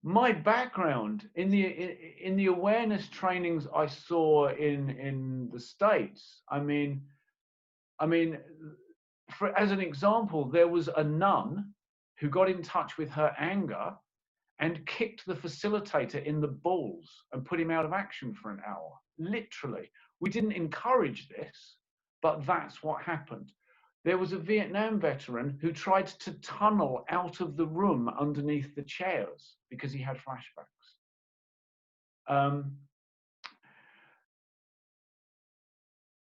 my background in the awareness trainings I saw in the States, I mean, as an example, there was a nun who got in touch with her anger and kicked the facilitator in the balls and put him out of action for an hour. Literally. We didn't encourage this, but that's what happened. There was a Vietnam veteran who tried to tunnel out of the room underneath the chairs because he had flashbacks.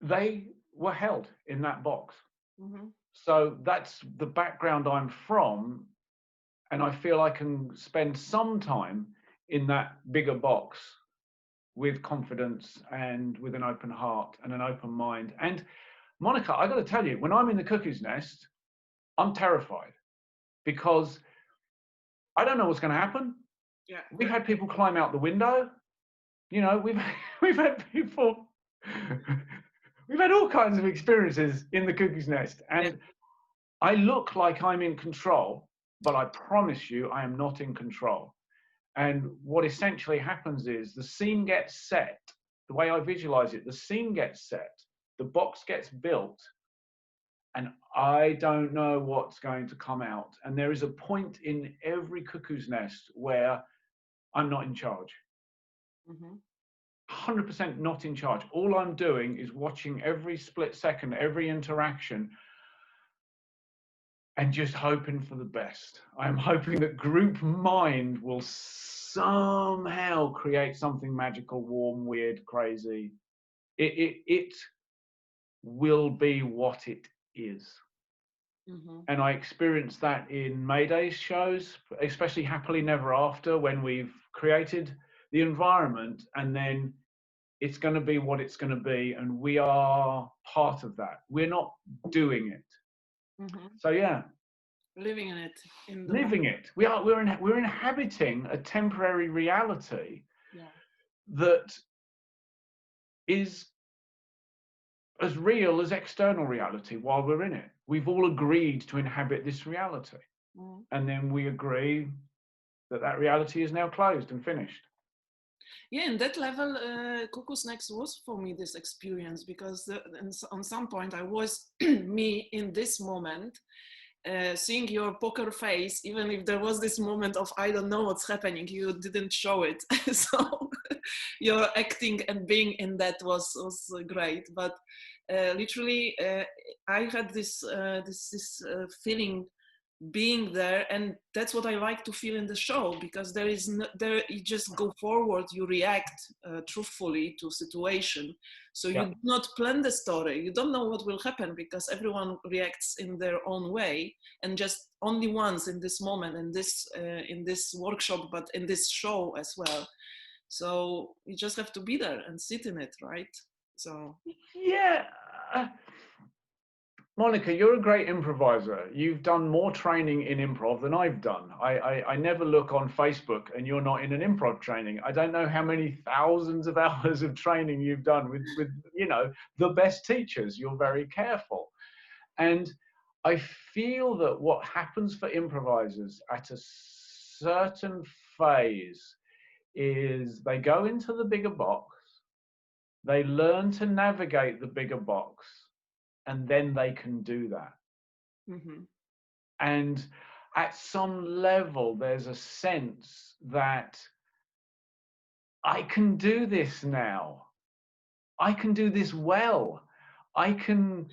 They were held in that box. Mm-hmm. So that's the background I'm from. and I feel I can spend some time in that bigger box with confidence and with an open heart and an open mind. And Monica, I got to tell you, when I'm in the cuckoo's nest, I'm terrified because I don't know what's going to happen. Yeah. We've had people climb out the window. You know, we've had people, we've had all kinds of experiences in the cuckoo's nest. And I look like I'm in control, but I promise you, I am not in control. And what essentially happens is the scene gets set, the way I visualize it, the scene gets set, the box gets built, and I don't know what's going to come out. And there is a point in every cuckoo's nest where I'm not in charge. 100% not in charge. All I'm doing is watching every split second, every interaction, and just hoping for the best. I'm hoping that group mind will somehow create something magical, warm, weird, crazy. It will be what it is. And I experienced that in Maydays shows, especially Happily Never After, when we've created the environment and then it's going to be what it's going to be, and we are part of that. We're not doing it. So yeah, living in it, in the living it. We're inhabiting a temporary reality that is as real as external reality while we're in it. We've all agreed to inhabit this reality, and then we agree that that reality is now closed and finished. Yeah, and that level, Cuckoo's Nest was for me this experience, because on some point I was me in this moment, seeing your poker face, even if there was this moment of I don't know what's happening, you didn't show it. So your acting and being in that was great. But literally, I had this feeling being there, and that's what I like to feel in the show, because there is you just go forward, you react truthfully to situation, so you do not plan the story, you don't know what will happen, because everyone reacts in their own way, and just only once in this moment, in this workshop, but in this show as well. So you just have to be there and sit in it, right? So yeah. Monica, you're a great improviser. You've done more training in improv than I've done. I never look on Facebook and you're not in an improv training. I don't know how many thousands of hours of training you've done with you know, the best teachers. You're very careful. And I feel that what happens for improvisers at a certain phase is they go into the bigger box, they learn to navigate the bigger box, and then they can do that. And at some level, there's a sense that I can do this now. I can do this well. I can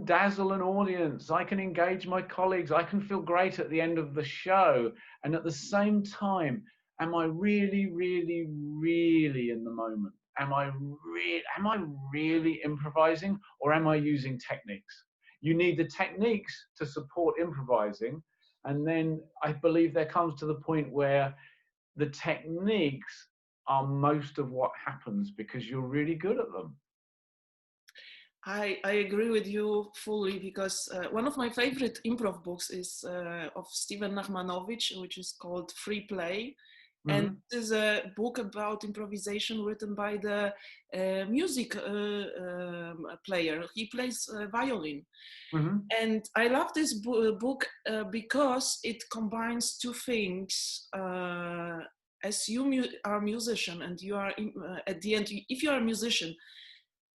dazzle an audience. I can engage my colleagues. I can feel great at the end of the show. And at the same time, am I really, really, really in the moment? Am I really improvising, or am I using techniques? You need the techniques to support improvising. And then I believe there comes to the point where the techniques are most of what happens because you're really good at them. I agree with you fully, because one of my favorite improv books is of Steven Nachmanovich, which is called Free Play. And this is a book about improvisation written by the music player. He plays violin. And I love this book because it combines two things. As you are a musician, and you are at the end, if you are a musician,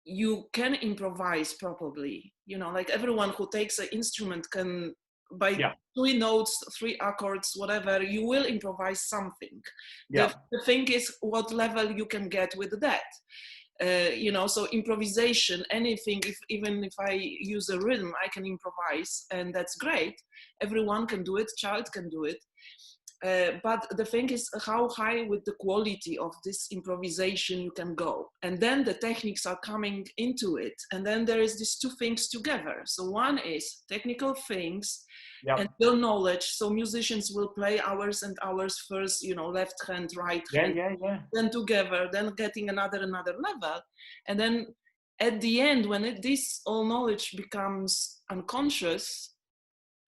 you can improvise probably, you know, like everyone who takes an instrument can, by 3 notes, 3 accords, whatever, you will improvise something. The thing is what level you can get with that. You know, so improvisation, anything, even if I use a rhythm, I can improvise, and that's great. Everyone can do it, child can do it. But the thing is how high with the quality of this improvisation you can go. And then the techniques are coming into it. And then there is these two things together. So one is technical things, Yep. and build knowledge. So musicians will play hours and hours first, left hand, right hand, then together, then getting another level. And then at the end, when this all knowledge becomes unconscious,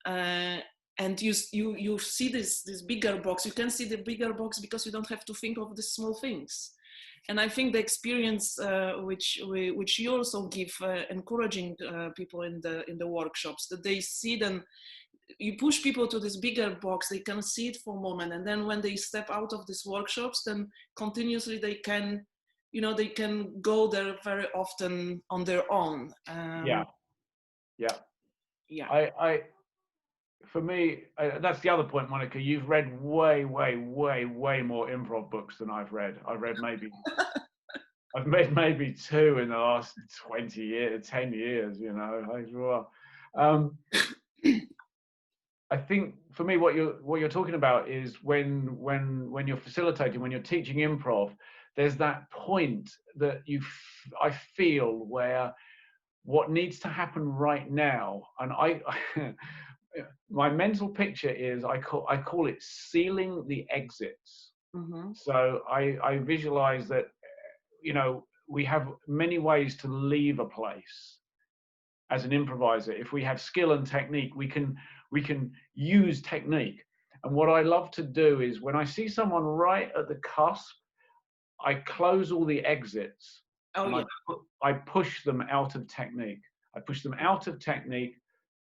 and you see this bigger box, you can see the bigger box because you don't have to think of the small things. And I think the experience which you also give, encouraging people in the workshops, that they see them, you push people to this bigger box, they can see it for a moment, and then when they step out of these workshops, then continuously they can go there very often on their own. Yeah. For me, that's the other point, Monica. You've read way more improv books than I've read. I've read maybe 2 in the last 20 years, 10 years. I think for me, what you're talking about is when you're facilitating, when you're teaching improv, there's that point that I feel where what needs to happen right now, and my mental picture is I call it sealing the exits. Mm-hmm. So I visualize that we have many ways to leave a place as an improviser. If we have skill and technique, we can use technique. And what I love to do is when I see someone right at the cusp, I close all the exits. I push them out of technique. I push them out of technique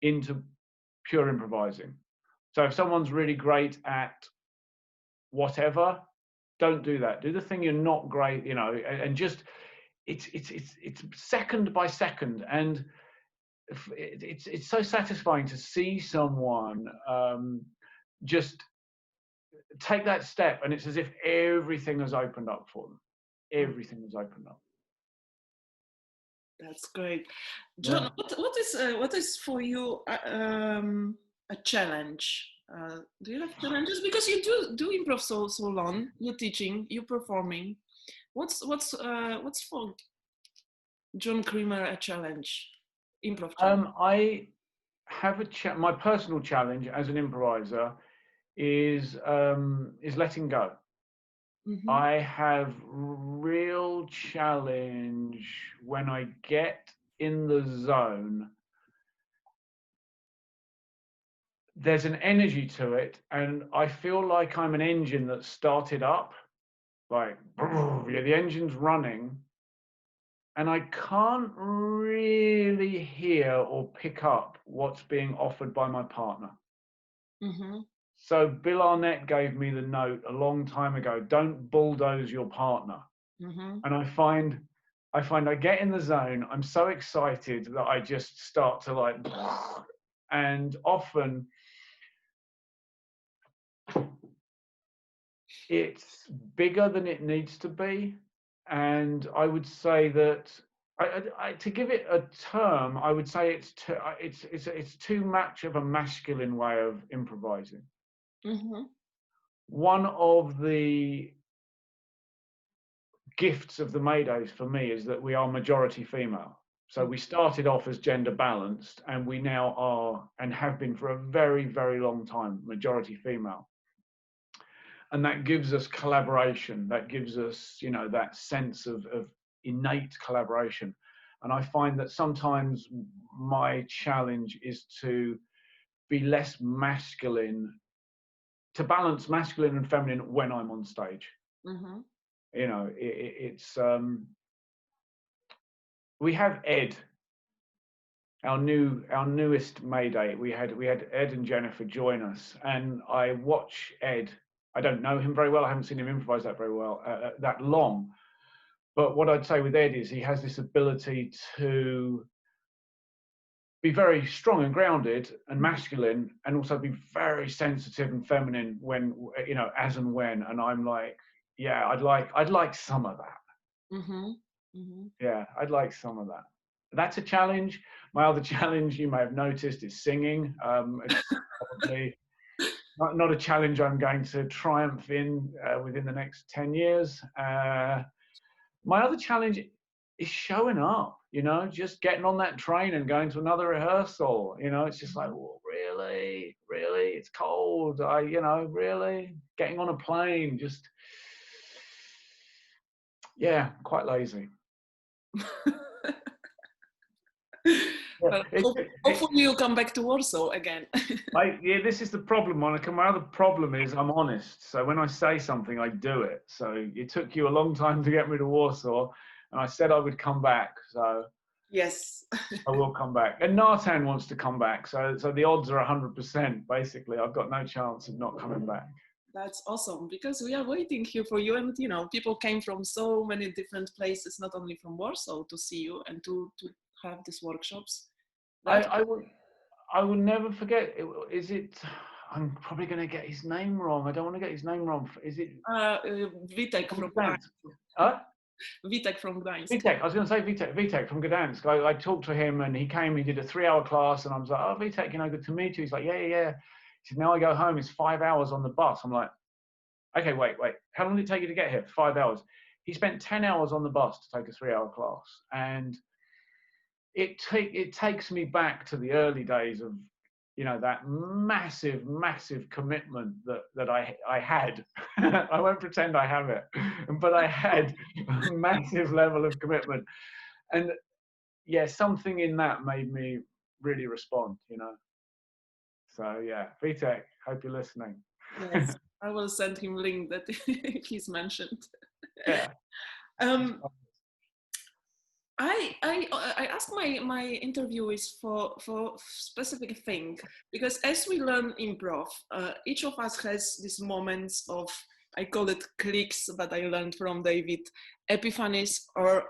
into pure improvising. So if someone's really great at whatever, don't do that. Do the thing you're not great, and just it's second by second, and it's so satisfying to see someone just take that step, and it's as if everything has opened up for them. Everything has opened up. That's great, John. Yeah. What is for you a challenge? Do you have challenges, because you do improv so long? You're teaching, you're performing. What's for John Cremer a challenge? Improv challenge? I have my personal challenge as an improviser is letting go. Mm-hmm. I have real challenge when I get in the zone. There's an energy to it, and I feel like I'm an engine that started up, like the engine's running, and I can't really hear or pick up what's being offered by my partner. Mm-hmm. So Bill Arnett gave me the note a long time ago: don't bulldoze your partner. Mm-hmm. And I find I get in the zone, I'm so excited that I just start to and often it's bigger than it needs to be. And I would say that to give it a term, I would say it's too much of a masculine way of improvising. Mm-hmm. One of the gifts of the Maydays for me is that we are majority female. So we started off as gender balanced, and we now are, and have been for a very, very long time, majority female. And that gives us collaboration. That gives us, that sense of innate collaboration. And I find that sometimes my challenge is to be less masculine, to balance masculine and feminine when I'm on stage. Mm-hmm. We have Ed, our newest Mayday. We had Ed and Jennifer join us, and I watch Ed. I don't know him very well. I haven't seen him improvise that long. But what I'd say with Ed is he has this ability to be very strong and grounded and masculine, and also be very sensitive and feminine when, as and when. And I'm like, yeah, I'd like some of that. Mm-hmm. Mm-hmm. Yeah, I'd like some of that. That's a challenge. My other challenge, you may have noticed, is singing. It's probably not a challenge I'm going to triumph in within the next 10 years. My other challenge is showing up, you know, just getting on that train and going to another rehearsal. You know, it's just like, oh, really, really, it's cold. You know, really, getting on a plane, just, yeah, quite lazy. Well, hopefully you'll come back to Warsaw again. Yeah, this is the problem, Monica. My other problem is I'm honest. So when I say something, I do it. So it took you a long time to get me to Warsaw, and I said I would come back. So yes, I will come back. And Nartan wants to come back. So the odds are 100%. Basically, I've got no chance of not coming back. That's awesome, because we are waiting here for you, and you know, people came from so many different places, not only from Warsaw, to see you and to have these workshops. I will never forget. Is it? I'm probably going to get his name wrong. I don't want to get his name wrong. Is it? Vitek from Gdansk. Huh? Vitek from Gdansk. Vitek. I was going to say Vitek from Gdansk. I talked to him, and he came. He did a 3-hour class, and I was like, "Oh, Vitek, you know, good to meet you." He's like, "Yeah." He said, "Now I go home. It's 5 hours on the bus." I'm like, "Okay, wait. How long did it take you to get here?" 5 hours. He spent 10 hours on the bus to take a 3-hour class, and it takes me back to the early days of, you know, that massive commitment that I had. I won't pretend I have it, but I had a massive level of commitment, and yeah, something in that made me really respond, you know. So yeah, Vitek, hope you're listening. Yes, I will send him link that he's mentioned. Yeah. I ask my interviewees for specific thing, because as we learn improv, each of us has these moments of, I call it clicks, but I learned from David, epiphanies, or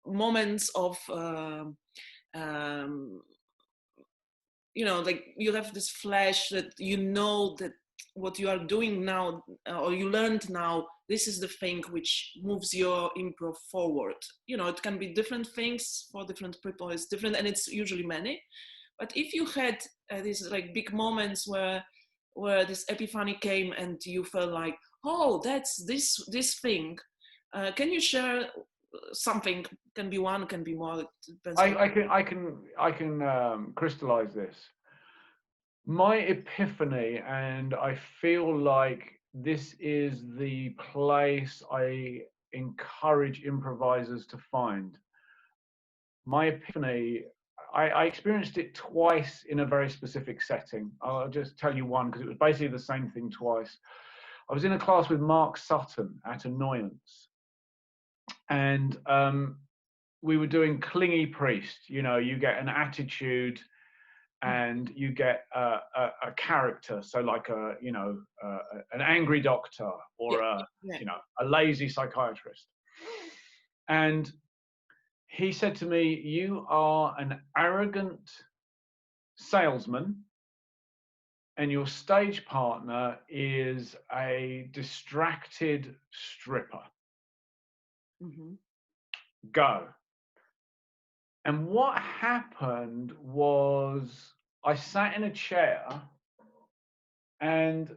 moments of you know, like you have this flash that you know that what you are doing now, or you learned now, this is the thing which moves your improv forward. You know, it can be different things for different people, it's different, and it's usually many. But if you had these like big moments where this epiphany came and you felt like, oh, that's this thing, can you share something? Can be one, can be more. I can crystallize this. My epiphany, and I feel like this is the place I encourage improvisers to find. My epiphany, I experienced it twice in a very specific setting. I'll just tell you one, because it was basically the same thing twice. I was in a class with Mark Sutton at Annoyance, and we were doing clingy priest. You know, you get an attitude and you get a character, so like an angry doctor, or a lazy psychiatrist. And he said to me, "You are an arrogant salesman, and your stage partner is a distracted stripper. Mm-hmm. Go." And what happened was I sat in a chair, and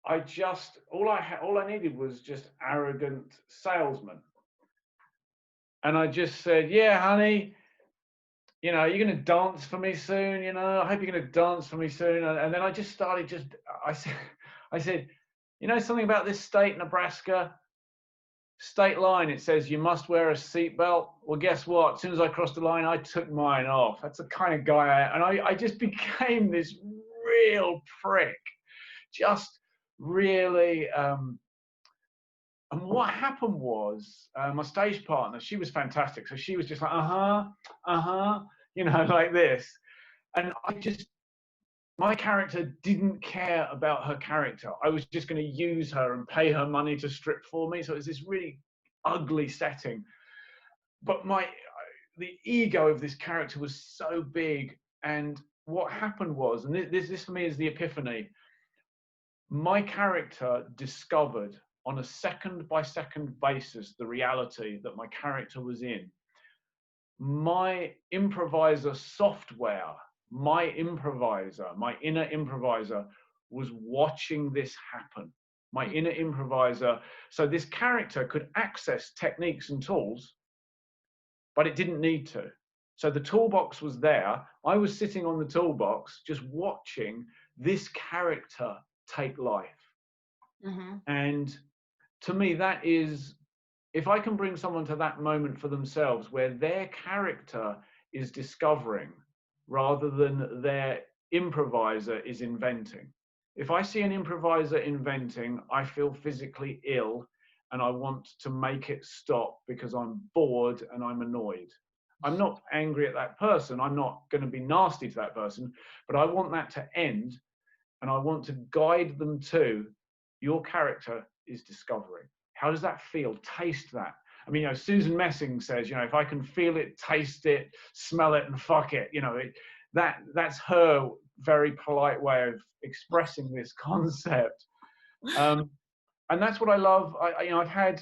I just, all I needed was just arrogant salesman. And I just said, "Yeah, honey, you know, you're going to dance for me soon, you know, I hope you're going to dance for me soon." And then I just started I said, "You know something about this state, Nebraska? State line, it says you must wear a seatbelt. Well, guess what? As soon as I crossed the line, I took mine off." That's the kind of guy I just became this real prick. Just really. And what happened was, my stage partner, she was fantastic. So she was just like, you know, like this. And my character didn't care about her character. I was just going to use her and pay her money to strip for me. So it was this really ugly setting. But the ego of this character was so big. And what happened was, and this for me is the epiphany, my character discovered on a second-by-second basis the reality that my character was in. My improviser software, my inner improviser, was watching this happen. my inner improviser. So this character could access techniques and tools, but it didn't need to. So the toolbox was there. I was sitting on the toolbox, just watching this character take life. And to me, that is, if I can bring someone to that moment for themselves where their character is discovering rather than their improviser is inventing. If I see an improviser inventing, I feel physically ill and I want to make it stop because I'm bored and I'm annoyed. I'm not angry at that person. I'm not going to be nasty to that person, but I want that to end, and I want to guide them to your character is discovering. How does that feel? Taste that. I mean, Susan Messing says, if I can feel it, taste it, smell it, and fuck it, that's her very polite way of expressing this concept. And that's what I love. I've had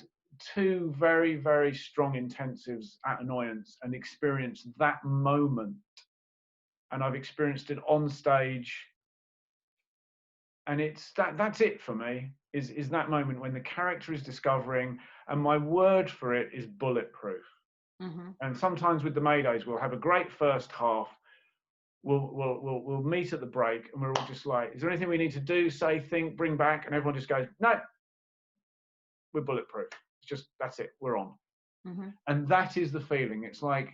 2 very, very strong intensives at Annoyance and experienced that moment. And I've experienced it on stage. And it's that's it for me, is that moment when the character is discovering, and my word for it is bulletproof. And sometimes with the Maydays, we'll have a great first half. We'll meet at the break, and we're all just like, is there anything we need to do, say, think, bring back? And everyone just goes, no, we're bulletproof. It's just, that's it, we're on. And that is the feeling. It's like,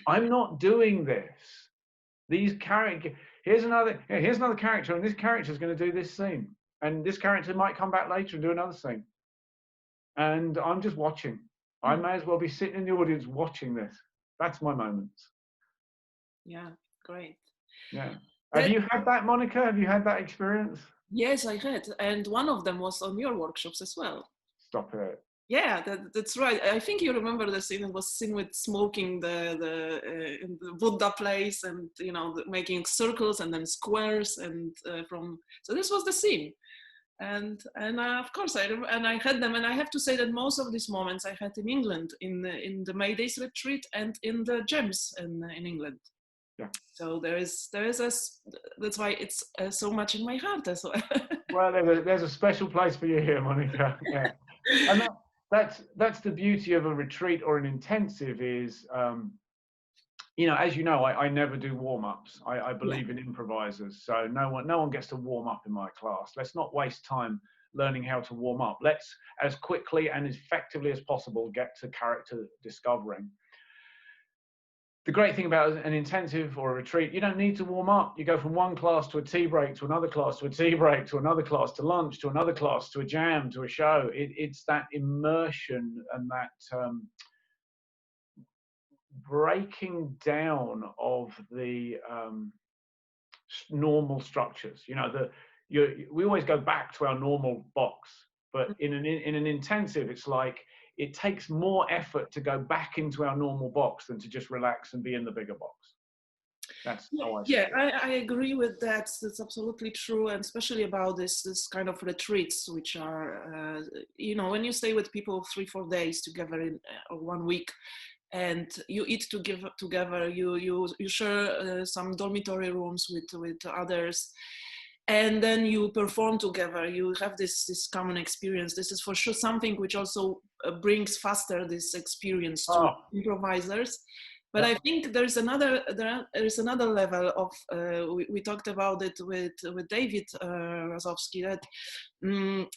I'm not doing this. These characters, here's another character, and this character is going to do this scene, and this character might come back later and do another scene, and I'm just watching. I may as well be sitting in the audience watching this. That's my moment. Yeah, great. Yeah. Have you had that, Monica? Have you had that experience? Yes, I had, and one of them was on your workshops as well. Stop it. Yeah, that's right. I think you remember the scene. It was scene with smoking in the Buddha place, and making circles and then squares, and so this was the scene, and of course I had them, and I have to say that most of these moments I had in England in the Maydays retreat and in the gems in England. Yeah. So there is that's why it's so much in my heart as well. Well, there's a special place for you here, Monica. Yeah. And that's the beauty of a retreat or an intensive is, as you know, I never do warm-ups. I believe in improvisers. So no one gets to warm up in my class. Let's not waste time learning how to warm up. Let's, as quickly and as effectively as possible, get to character discovering. The great thing about an intensive or a retreat, you don't need to warm up. You go from one class to a tea break, to another class, to a tea break, to another class, to lunch, to another class, to a jam, to a show. It's that immersion and that breaking down of the normal structures. We always go back to our normal box, but in an intensive, it's like, it takes more effort to go back into our normal box than to just relax and be in the bigger box. That's how I see it. I agree with that. That's absolutely true, and especially about this kind of retreats, which are, when you stay with people 3-4 days together in 1 week, and you eat together, you share some dormitory rooms with others, and then you perform together, you have this common experience. This is for sure something which also brings faster this experience to improvisers. But I think there's another level of, we talked about it with David Razowski, that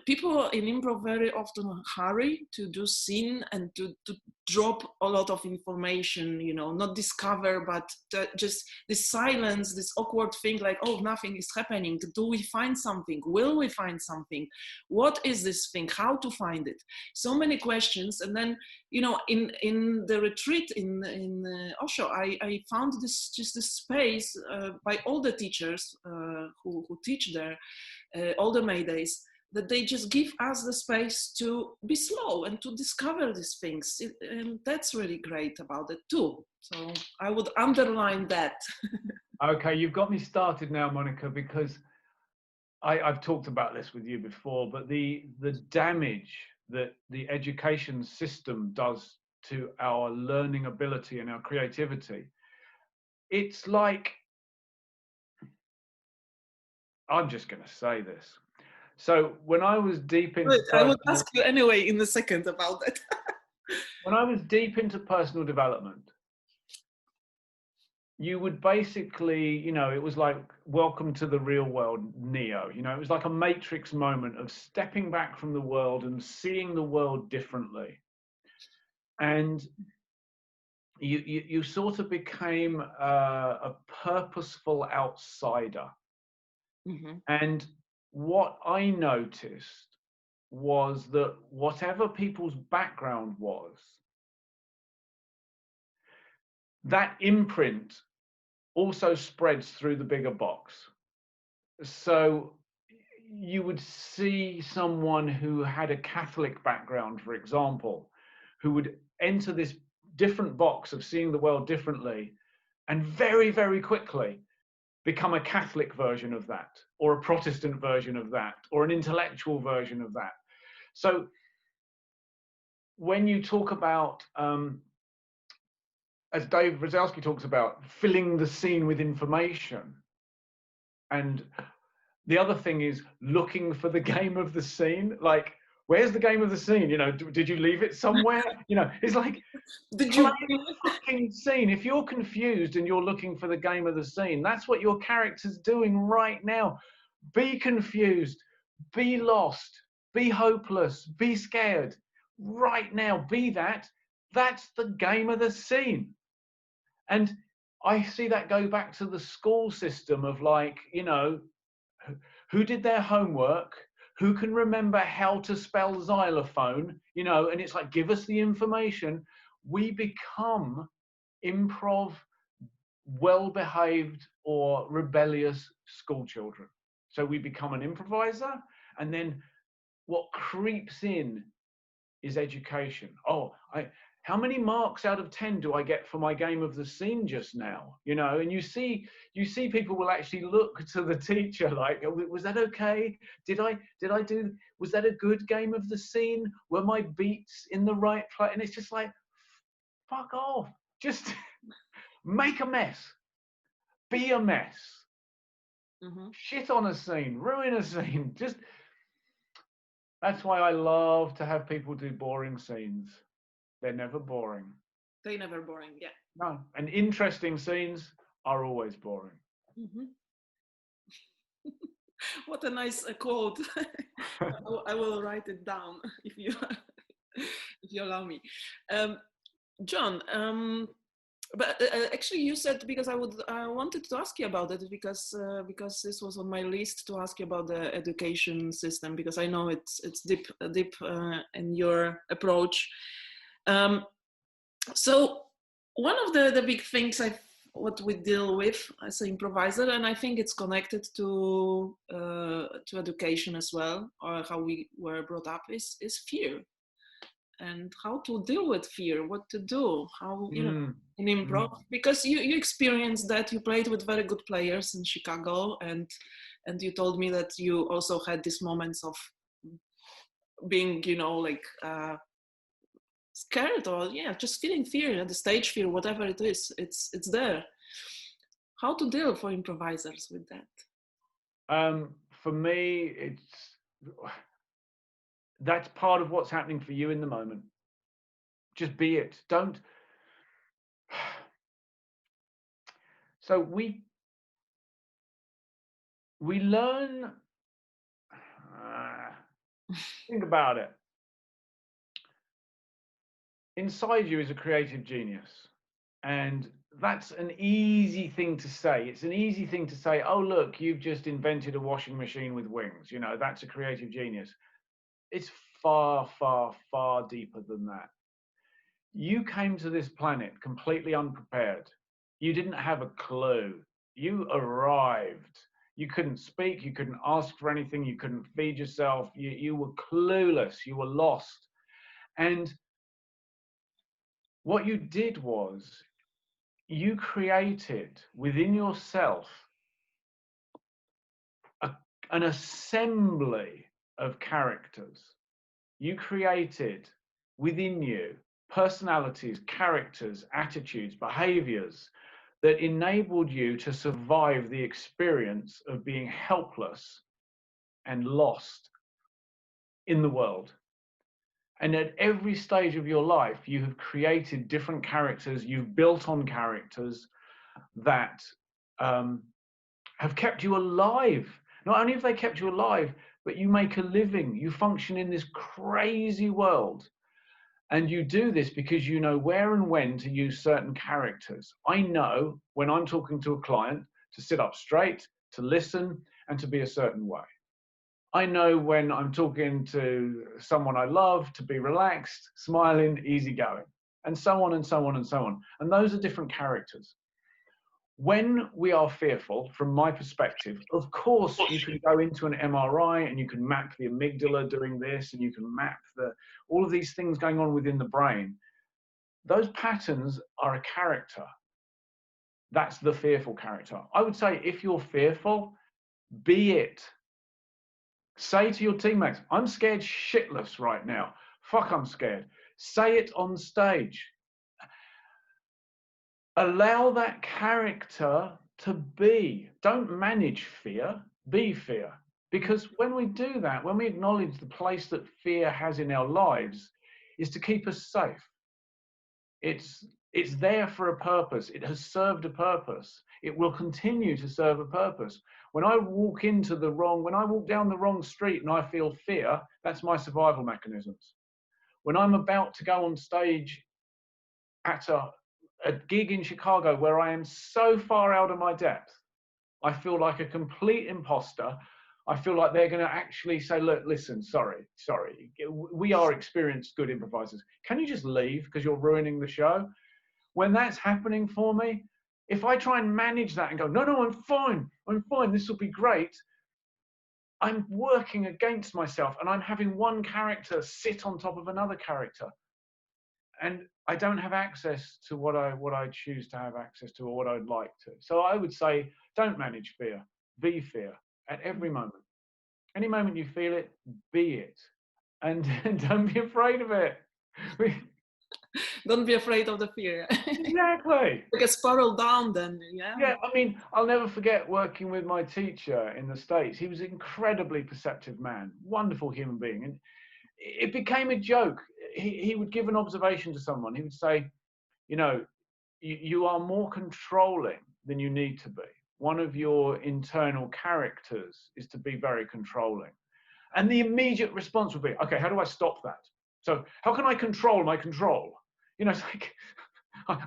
people in improv very often hurry to do scene and to drop a lot of information, not discover, but just this silence, this awkward thing, like, oh, nothing is happening. Do we find something? Will we find something? What is this thing? How to find it? So many questions. And then, in the retreat in Osho, I found this space by all the teachers who teach there, all the Maydays, that they just give us the space to be slow and to discover these things. And that's really great about it too. So I would underline that. Okay, you've got me started now, Monica, because I've talked about this with you before, but the damage that the education system does to our learning ability and our creativity, it's like, I'm just going to say this. So when I was deep into I will ask you anyway in a second about that. when I was deep into personal development, you would basically, you know, it was like welcome to the real world, Neo. You know, it was like a Matrix moment of stepping back from the world and seeing the world differently. And you sort of became a purposeful outsider. Mm-hmm. And what I noticed was that whatever people's background was, that imprint also spreads through the bigger box. So you would see someone who had a Catholic background, for example, who would enter this different box of seeing the world differently and very, very quickly become a Catholic version of that, or a Protestant version of that, or an intellectual version of that. So when you talk about, as Dave Rosowski talks about, filling the scene with information, and the other thing is looking for the game of the scene. Like, where's the game of the scene? You know, did you leave it somewhere? You know, it's like, Did play you the fucking scene. If you're confused and you're looking for the game of the scene, that's what your character's doing right now. Be confused, be lost, be hopeless, be scared. Right now, be that. That's the game of the scene. And I see that go back to the school system of, like, you know, who did their homework, who can remember how to spell xylophone, you know, and it's like, give us the information. We become improv, well-behaved or rebellious school children. So we become an improviser, and then what creeps in is education. Oh, how many marks out of 10 do I get for my game of the scene just now? You know, and you see people will actually look to the teacher like, was that okay? Did I do, was that a good game of the scene? Were my beats in the right place? And it's just like, fuck off. Just make a mess. Be a mess. Mm-hmm. Shit on a scene, ruin a scene. Just, that's why I love to have people do boring scenes. They're never boring. They're never boring, yeah. No, and interesting scenes are always boring. Mm-hmm. What a nice quote. I will write it down if you allow me. John, but actually you said, because I wanted to ask you about it, because this was on my list to ask you about the education system, because I know it's deep in your approach. So one of the big things what we deal with as an improviser, and I think it's connected to education as well, or how we were brought up, is fear, and how to deal with fear, what to do, how, you know, in improv, because you experienced that. You played with very good players in Chicago, and you told me that you also had these moments of being, you know, like scared, or just feeling fear at the stage, fear, whatever it is, it's there. How to deal for improvisers with that? For me, that's part of what's happening for you in the moment. Just be it. Don't. So we learn. Think about it. Inside you is a creative genius, and that's an easy thing to say. It's an easy thing to say, oh, look, you've just invented a washing machine with wings. You know, that's a creative genius. It's far, far, far deeper than that. You came to this planet completely unprepared. You didn't have a clue. You arrived. You couldn't speak. You couldn't ask for anything. You couldn't feed yourself. You were clueless. You were lost. And what you did was you created within yourself an assembly of characters. You created within you personalities, characters, attitudes, behaviors that enabled you to survive the experience of being helpless and lost in the world. And at every stage of your life, you have created different characters, you've built on characters that have kept you alive. Not only have they kept you alive, but you make a living, you function in this crazy world. And you do this because you know where and when to use certain characters. I know when I'm talking to a client to sit up straight, to listen, and to be a certain way. I know when I'm talking to someone I love to be relaxed, smiling, easygoing, and so on and so on and so on. And those are different characters. When we are fearful, from my perspective, of course, you can go into an MRI and you can map the amygdala doing this, and you can map all of these things going on within the brain. Those patterns are a character. That's the fearful character. I would say if you're fearful, be it. Say to your teammates, I'm scared shitless right now. Fuck, I'm scared. Say it on stage. Allow that character to be. Don't manage fear, be fear. Because when we do that, when we acknowledge the place that fear has in our lives, is to keep us safe. It's there for a purpose. It has served a purpose. It will continue to serve a purpose. When I walk down the wrong street and I feel fear, that's my survival mechanisms. When I'm about to go on stage at a gig in Chicago where I am so far out of my depth, I feel like a complete imposter. I feel like they're going to actually say, look, listen, sorry. We are experienced good improvisers. Can you just leave because you're ruining the show? When that's happening for me, if I try and manage that and go, no, I'm fine, this will be great, I'm working against myself and I'm having one character sit on top of another character. And I don't have access to what I choose to have access to or what I'd like to. So I would say, don't manage fear, be fear at every moment. Any moment you feel it, be it. And don't be afraid of it. Don't be afraid of the fear. Exactly. Like a spiral down then, yeah? Yeah, I mean, I'll never forget working with my teacher in the States. He was an incredibly perceptive man, wonderful human being. And it became a joke. He would give an observation to someone. He would say, you know, you are more controlling than you need to be. One of your internal characters is to be very controlling. And the immediate response would be, okay, how do I stop that? So how can I control my control? You know, it's like,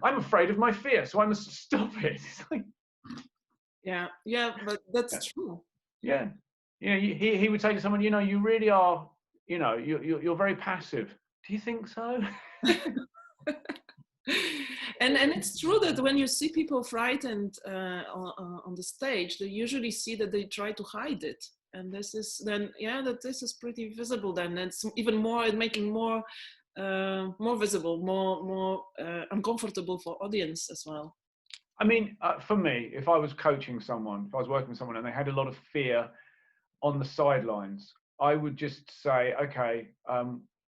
I'm afraid of my fear, so I must stop it. It's like, yeah, but that's true. Yeah. You know, he would say to someone, you know, you really are, you know, you're very passive. Do you think so? And it's true that when you see people frightened on the stage, they usually see that they try to hide it. And this is then, that this is pretty visible then. And it's even more, making more visible, more uncomfortable for audience as well. I mean, for me, if I was coaching someone, if I was working with someone and they had a lot of fear on the sidelines, I would just say, okay,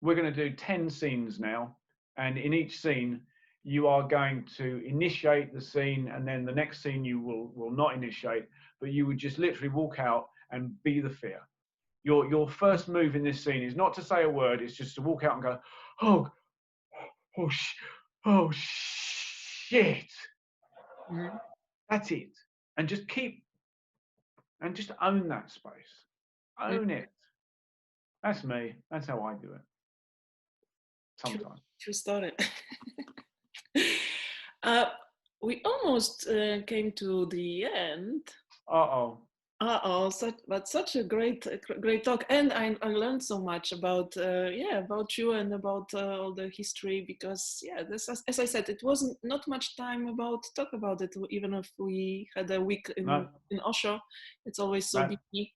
we're going to do 10 scenes now. And in each scene, you are going to initiate the scene, and then the next scene you will not initiate, but you would just literally walk out and be the fear. Your first move in this scene is not to say a word, it's just to walk out and go, oh shit. Mm-hmm. That's it. And just own that space. Own it. That's me. That's how I do it. Sometimes. True story. We almost came to the end. Such a great talk, and I learned so much about you and about all the history, because this, as I said, it wasn't not much time about talk about it, even if we had a week in Osho. It's always so busy.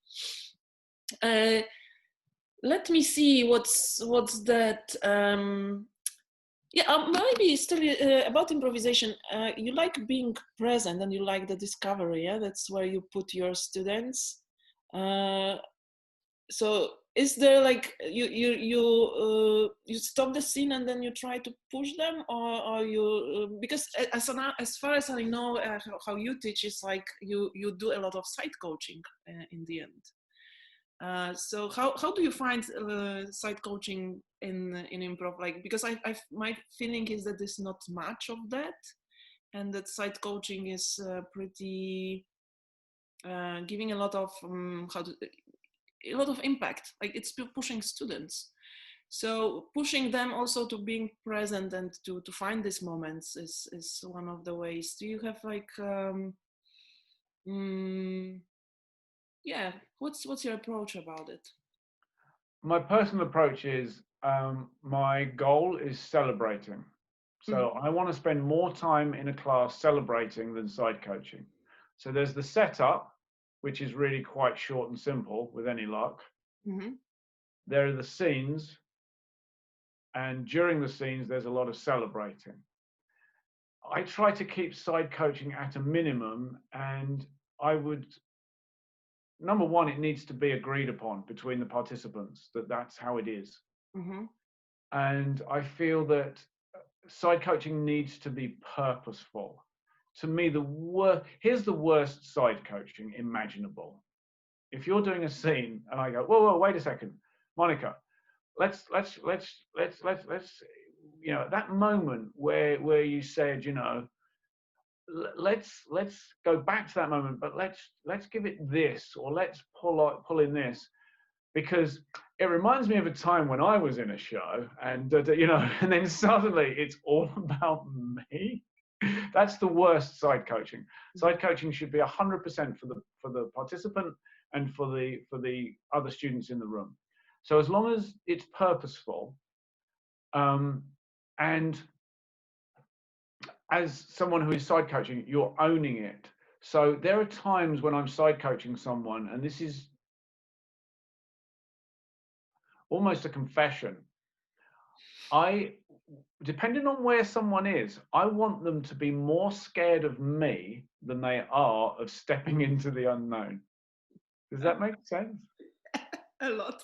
Let me see what's that. Maybe still about improvisation. You like being present and you like the discovery. Yeah, that's where you put your students. So is there like you stop the scene and then you try to push them, or you because as far as I know how you teach is like you do a lot of side coaching in the end. So how do you find side coaching in improv? Like, because my feeling is that there's not much of that, and that side coaching is pretty giving a lot of a lot of impact. Like, it's pushing students, so pushing them also to being present and to find these moments is one of the ways. Do you have like yeah, what's your approach about it? My personal approach is my goal is celebrating. So I want to spend more time in a class celebrating than side coaching. So there's the setup, which is really quite short and simple with any luck. There are the scenes, and during the scenes, there's a lot of celebrating. I try to keep side coaching at a minimum, and I would, number one, it needs to be agreed upon between the participants that that's how it is. And I feel that side coaching needs to be purposeful. To me, here's the worst side coaching imaginable. If you're doing a scene and I go, whoa, wait a second, Monica, let's you know, that moment where you said, you know, let's go back to that moment, but let's give it this, or let's pull in this, because it reminds me of a time when I was in a show, and you know, and then suddenly it's all about me. That's the worst side coaching. Side coaching should be 100% for the participant and for the other students in the room. So as long as it's purposeful, and as someone who is side coaching, you're owning it. So there are times when I'm side coaching someone, and this is almost a confession. Depending on where someone is, I want them to be more scared of me than they are of stepping into the unknown. Does that make sense? A lot.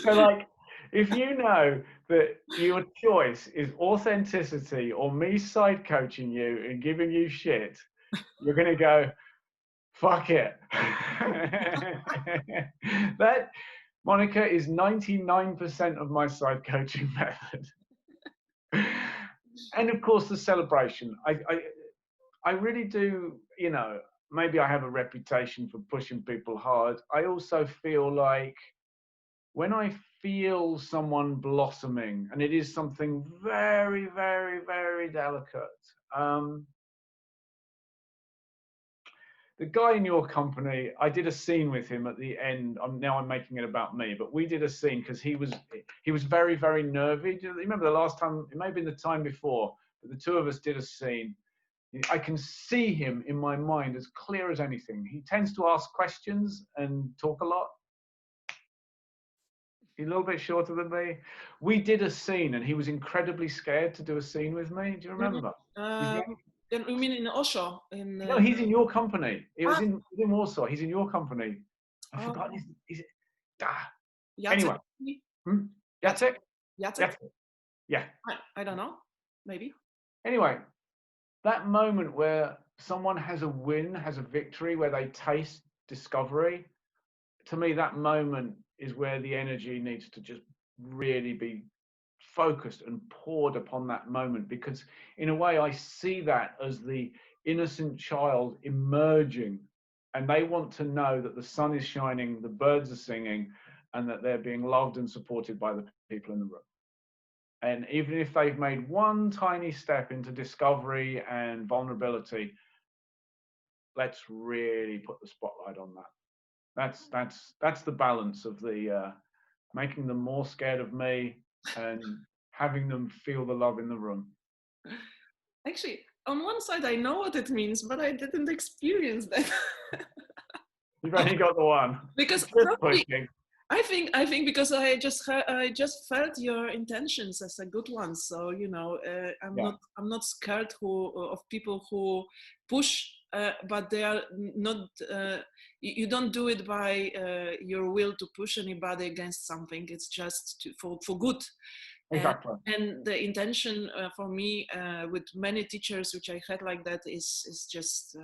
So, like, if you know that your choice is authenticity or me side coaching you and giving you shit, you're going to go, fuck it. That, Monica, is 99% of my side coaching method. And of course, the celebration. I really do, you know, maybe I have a reputation for pushing people hard. I also feel like when I feel someone blossoming, and it is something very, very, very delicate. The guy in your company, I did a scene with him at the end. Now I'm making it about me, but we did a scene because he was very, very nervy. Do you remember the last time? It may have been the time before, but the two of us did a scene. I can see him in my mind as clear as anything. He tends to ask questions and talk a lot. He's a little bit shorter than me. We did a scene, and he was incredibly scared to do a scene with me. Do you remember? You mean in Osho? No, he's in your company. It was in Warsaw. He's in your company. I forgot his anyway. Jacek? Jacek? Yeah. I don't know. Maybe. Anyway, that moment where someone has a win, has a victory, where they taste discovery, to me, that moment is where the energy needs to just really be focused and poured upon that moment, because in a way I see that as the innocent child emerging, and they want to know that the sun is shining, the birds are singing, and that they're being loved and supported by the people in the room. And even if they've made one tiny step into discovery and vulnerability, let's really put the spotlight on that. That's the balance of the making them more scared of me and having them feel the love in the room. Actually, on one side, I know what it means, but I didn't experience that. You've only got the one. Because probably, I think because I just felt your intentions as a good one. So, you know, I'm not scared of people who push, but they are not. You don't do it by your will to push anybody against something. It's just for good. Exactly. And the intention for me with many teachers which I had like that is just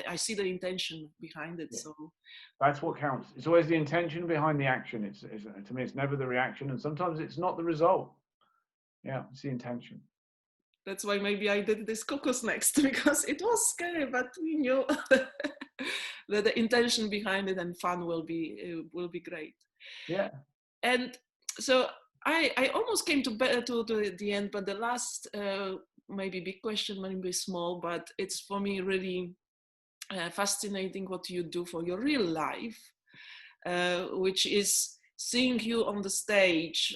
I see the intention behind it. Yeah. So that's what counts. It's always the intention behind the action. It's to me, it's never the reaction, and sometimes it's not the result. Yeah, it's the intention. that's why maybe I did this caucus next, because it was scary, but we knew that the intention behind it and fun will be great. Yeah. And so I almost came to the end, but the last maybe big question, maybe small, but it's for me really fascinating what you do for your real life, which is seeing you on the stage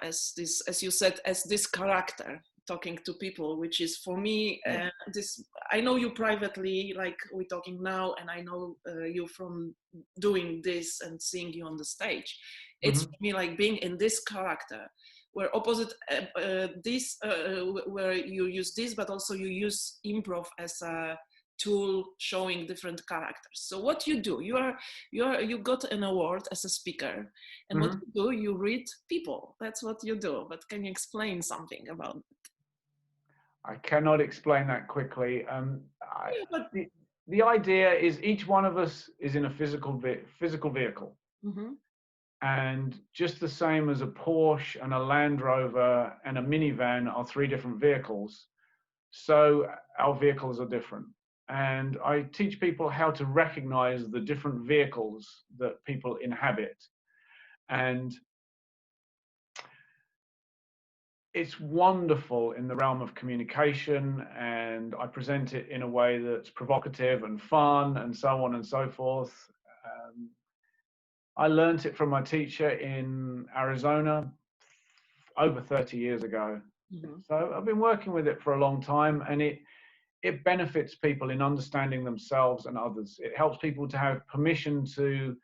as this, as you said, as this character talking to people, which is for me this. I know you privately, like we're talking now, and I know you from doing this and seeing you on the stage. It's for me like being in this character, where opposite this, where you use this, but also you use improv as a tool showing different characters. So what you do, you got an award as a speaker, and what you do, you read people. That's what you do. But can you explain something about it? I cannot explain that quickly. The idea is each one of us is in a physical vehicle. And just the same as a Porsche and a Land Rover and a minivan are three different vehicles, so our vehicles are different. And I teach people how to recognize the different vehicles that people inhabit. And it's wonderful in the realm of communication, and I present it in a way that's provocative and fun and so on and so forth. I learned it from my teacher in Arizona over 30 years ago. So I've been working with it for a long time, and it benefits people in understanding themselves and others. It helps people to have permission to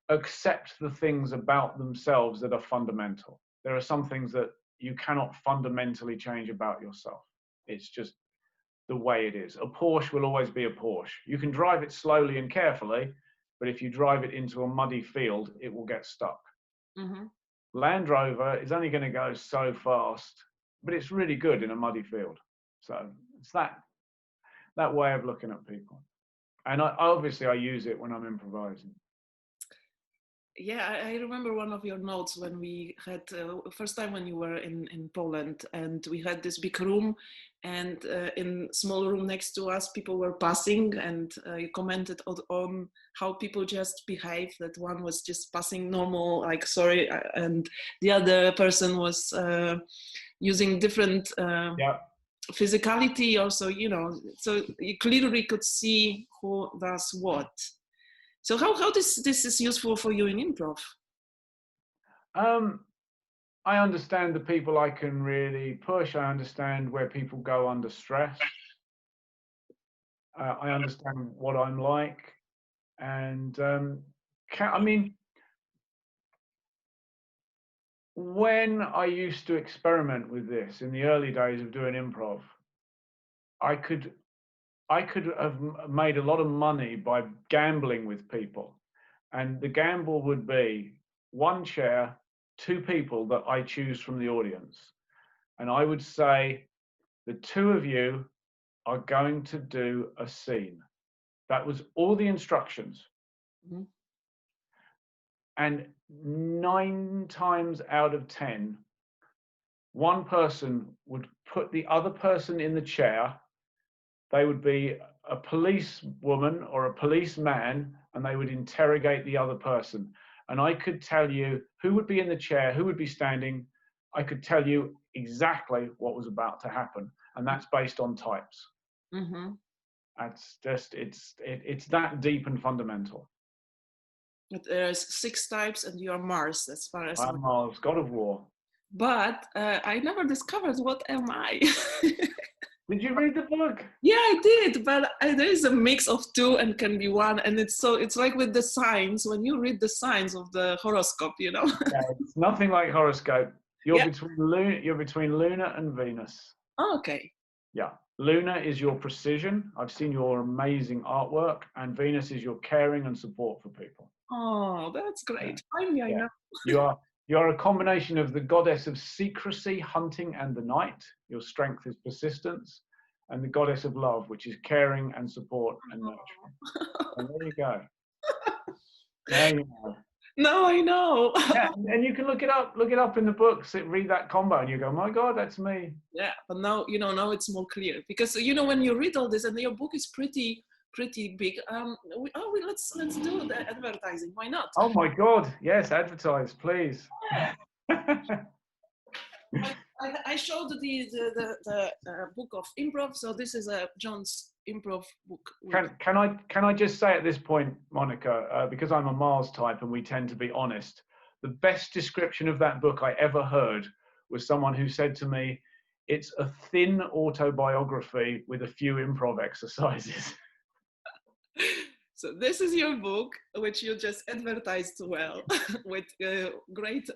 accept the things about themselves that are fundamental. There are some things that you cannot fundamentally change about yourself. It's just the way it is. A Porsche will always be a Porsche. You can drive it slowly and carefully, but if you drive it into a muddy field, it will get stuck. Land Rover is only going to go so fast, but it's really good in a muddy field. So it's that way of looking at people. And obviously I use it when I'm improvising. Yeah, I remember one of your notes when we had first time when you were in Poland, and we had this big room, and in small room next to us, people were passing, and you commented on how people just behave. That one was just passing normal, like sorry, and the other person was using different physicality, also, you know. So you clearly could see who does what. So how this is useful for you in improv? I understand the people I can really push. I understand where people go under stress. I understand what I'm like. And I mean, when I used to experiment with this in the early days of doing improv, I could have made a lot of money by gambling with people. And the gamble would be one chair, two people that I choose from the audience. And I would say, the two of you are going to do a scene. That was all the instructions. And 9 times out of 10, one person would put the other person in the chair. They would be a policewoman or a policeman, and they would interrogate the other person. And I could tell you who would be in the chair, who would be standing. I could tell you exactly what was about to happen. And that's based on types. That's just, it's that deep and fundamental. There's 6 types, and you are Mars, as far as I'm Mars, God of War. But I never discovered what am I. Did you read the book? Yeah, I did, but there is a mix of 2 and can be 1, and it's like with the signs. When you read the signs of the horoscope, you know. Yeah, it's nothing like horoscope. You're between Luna and Venus. Oh, okay. Yeah, Luna is your precision. I've seen your amazing artwork, and Venus is your caring and support for people. Oh, that's great. Finally, I know. You are a combination of the goddess of secrecy, hunting, and the night. Your strength is persistence. And the goddess of love, which is caring and support and nurturing. And there you go. Now you know. Now I know. Yeah, and you can look it up in the books, read that combo, and you go, my God, that's me. Yeah, but now, now it's more clear. Because, when you read all this, and your book is pretty big, let's do the advertising. Why not? Oh my God, yes, advertise, please. I showed the book of improv, so this is John's improv book. Can I just say at this point, Monica, because I'm a Mars type and we tend to be honest, the best description of that book I ever heard was someone who said to me, it's a thin autobiography with a few improv exercises. So this is your book, which you just advertised well, with great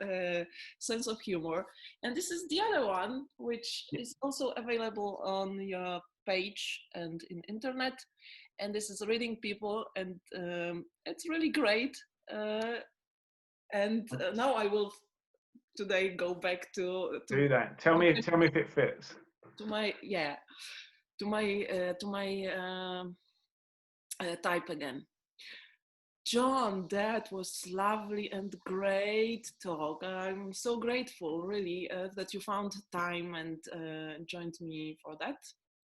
sense of humor. And this is the other one, which is also available on your page and in internet. And this is Reading People, and it's really great. And now I will today go back to do that. Tell me if it fits. To my type again. John, that was lovely and great talk. I'm so grateful, really, that you found time and joined me for that.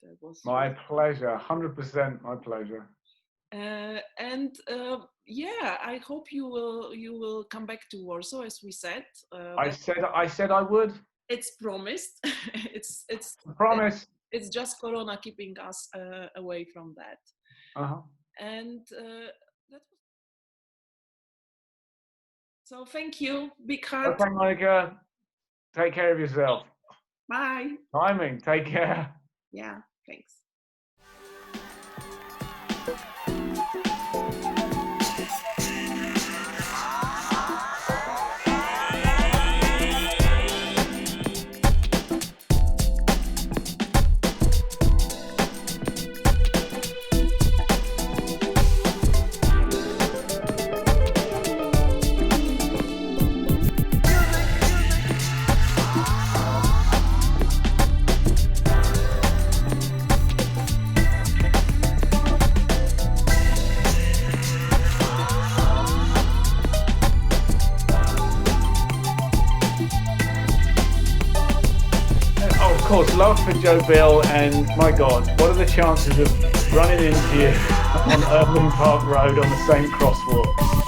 That was my pleasure, 100% my pleasure. Yeah, I hope you will come back to Warsaw, as we said. I said I would. It's promised. it's promise. It's just Corona keeping us away from that. And that was... So thank you. Big hug. Okay, Monica. Take care of yourself. Bye. Timing. Take care. Yeah. Thanks. Of course, love for Joe Bill, and my God, what are the chances of running into you on Urban Park Road on the same crosswalk?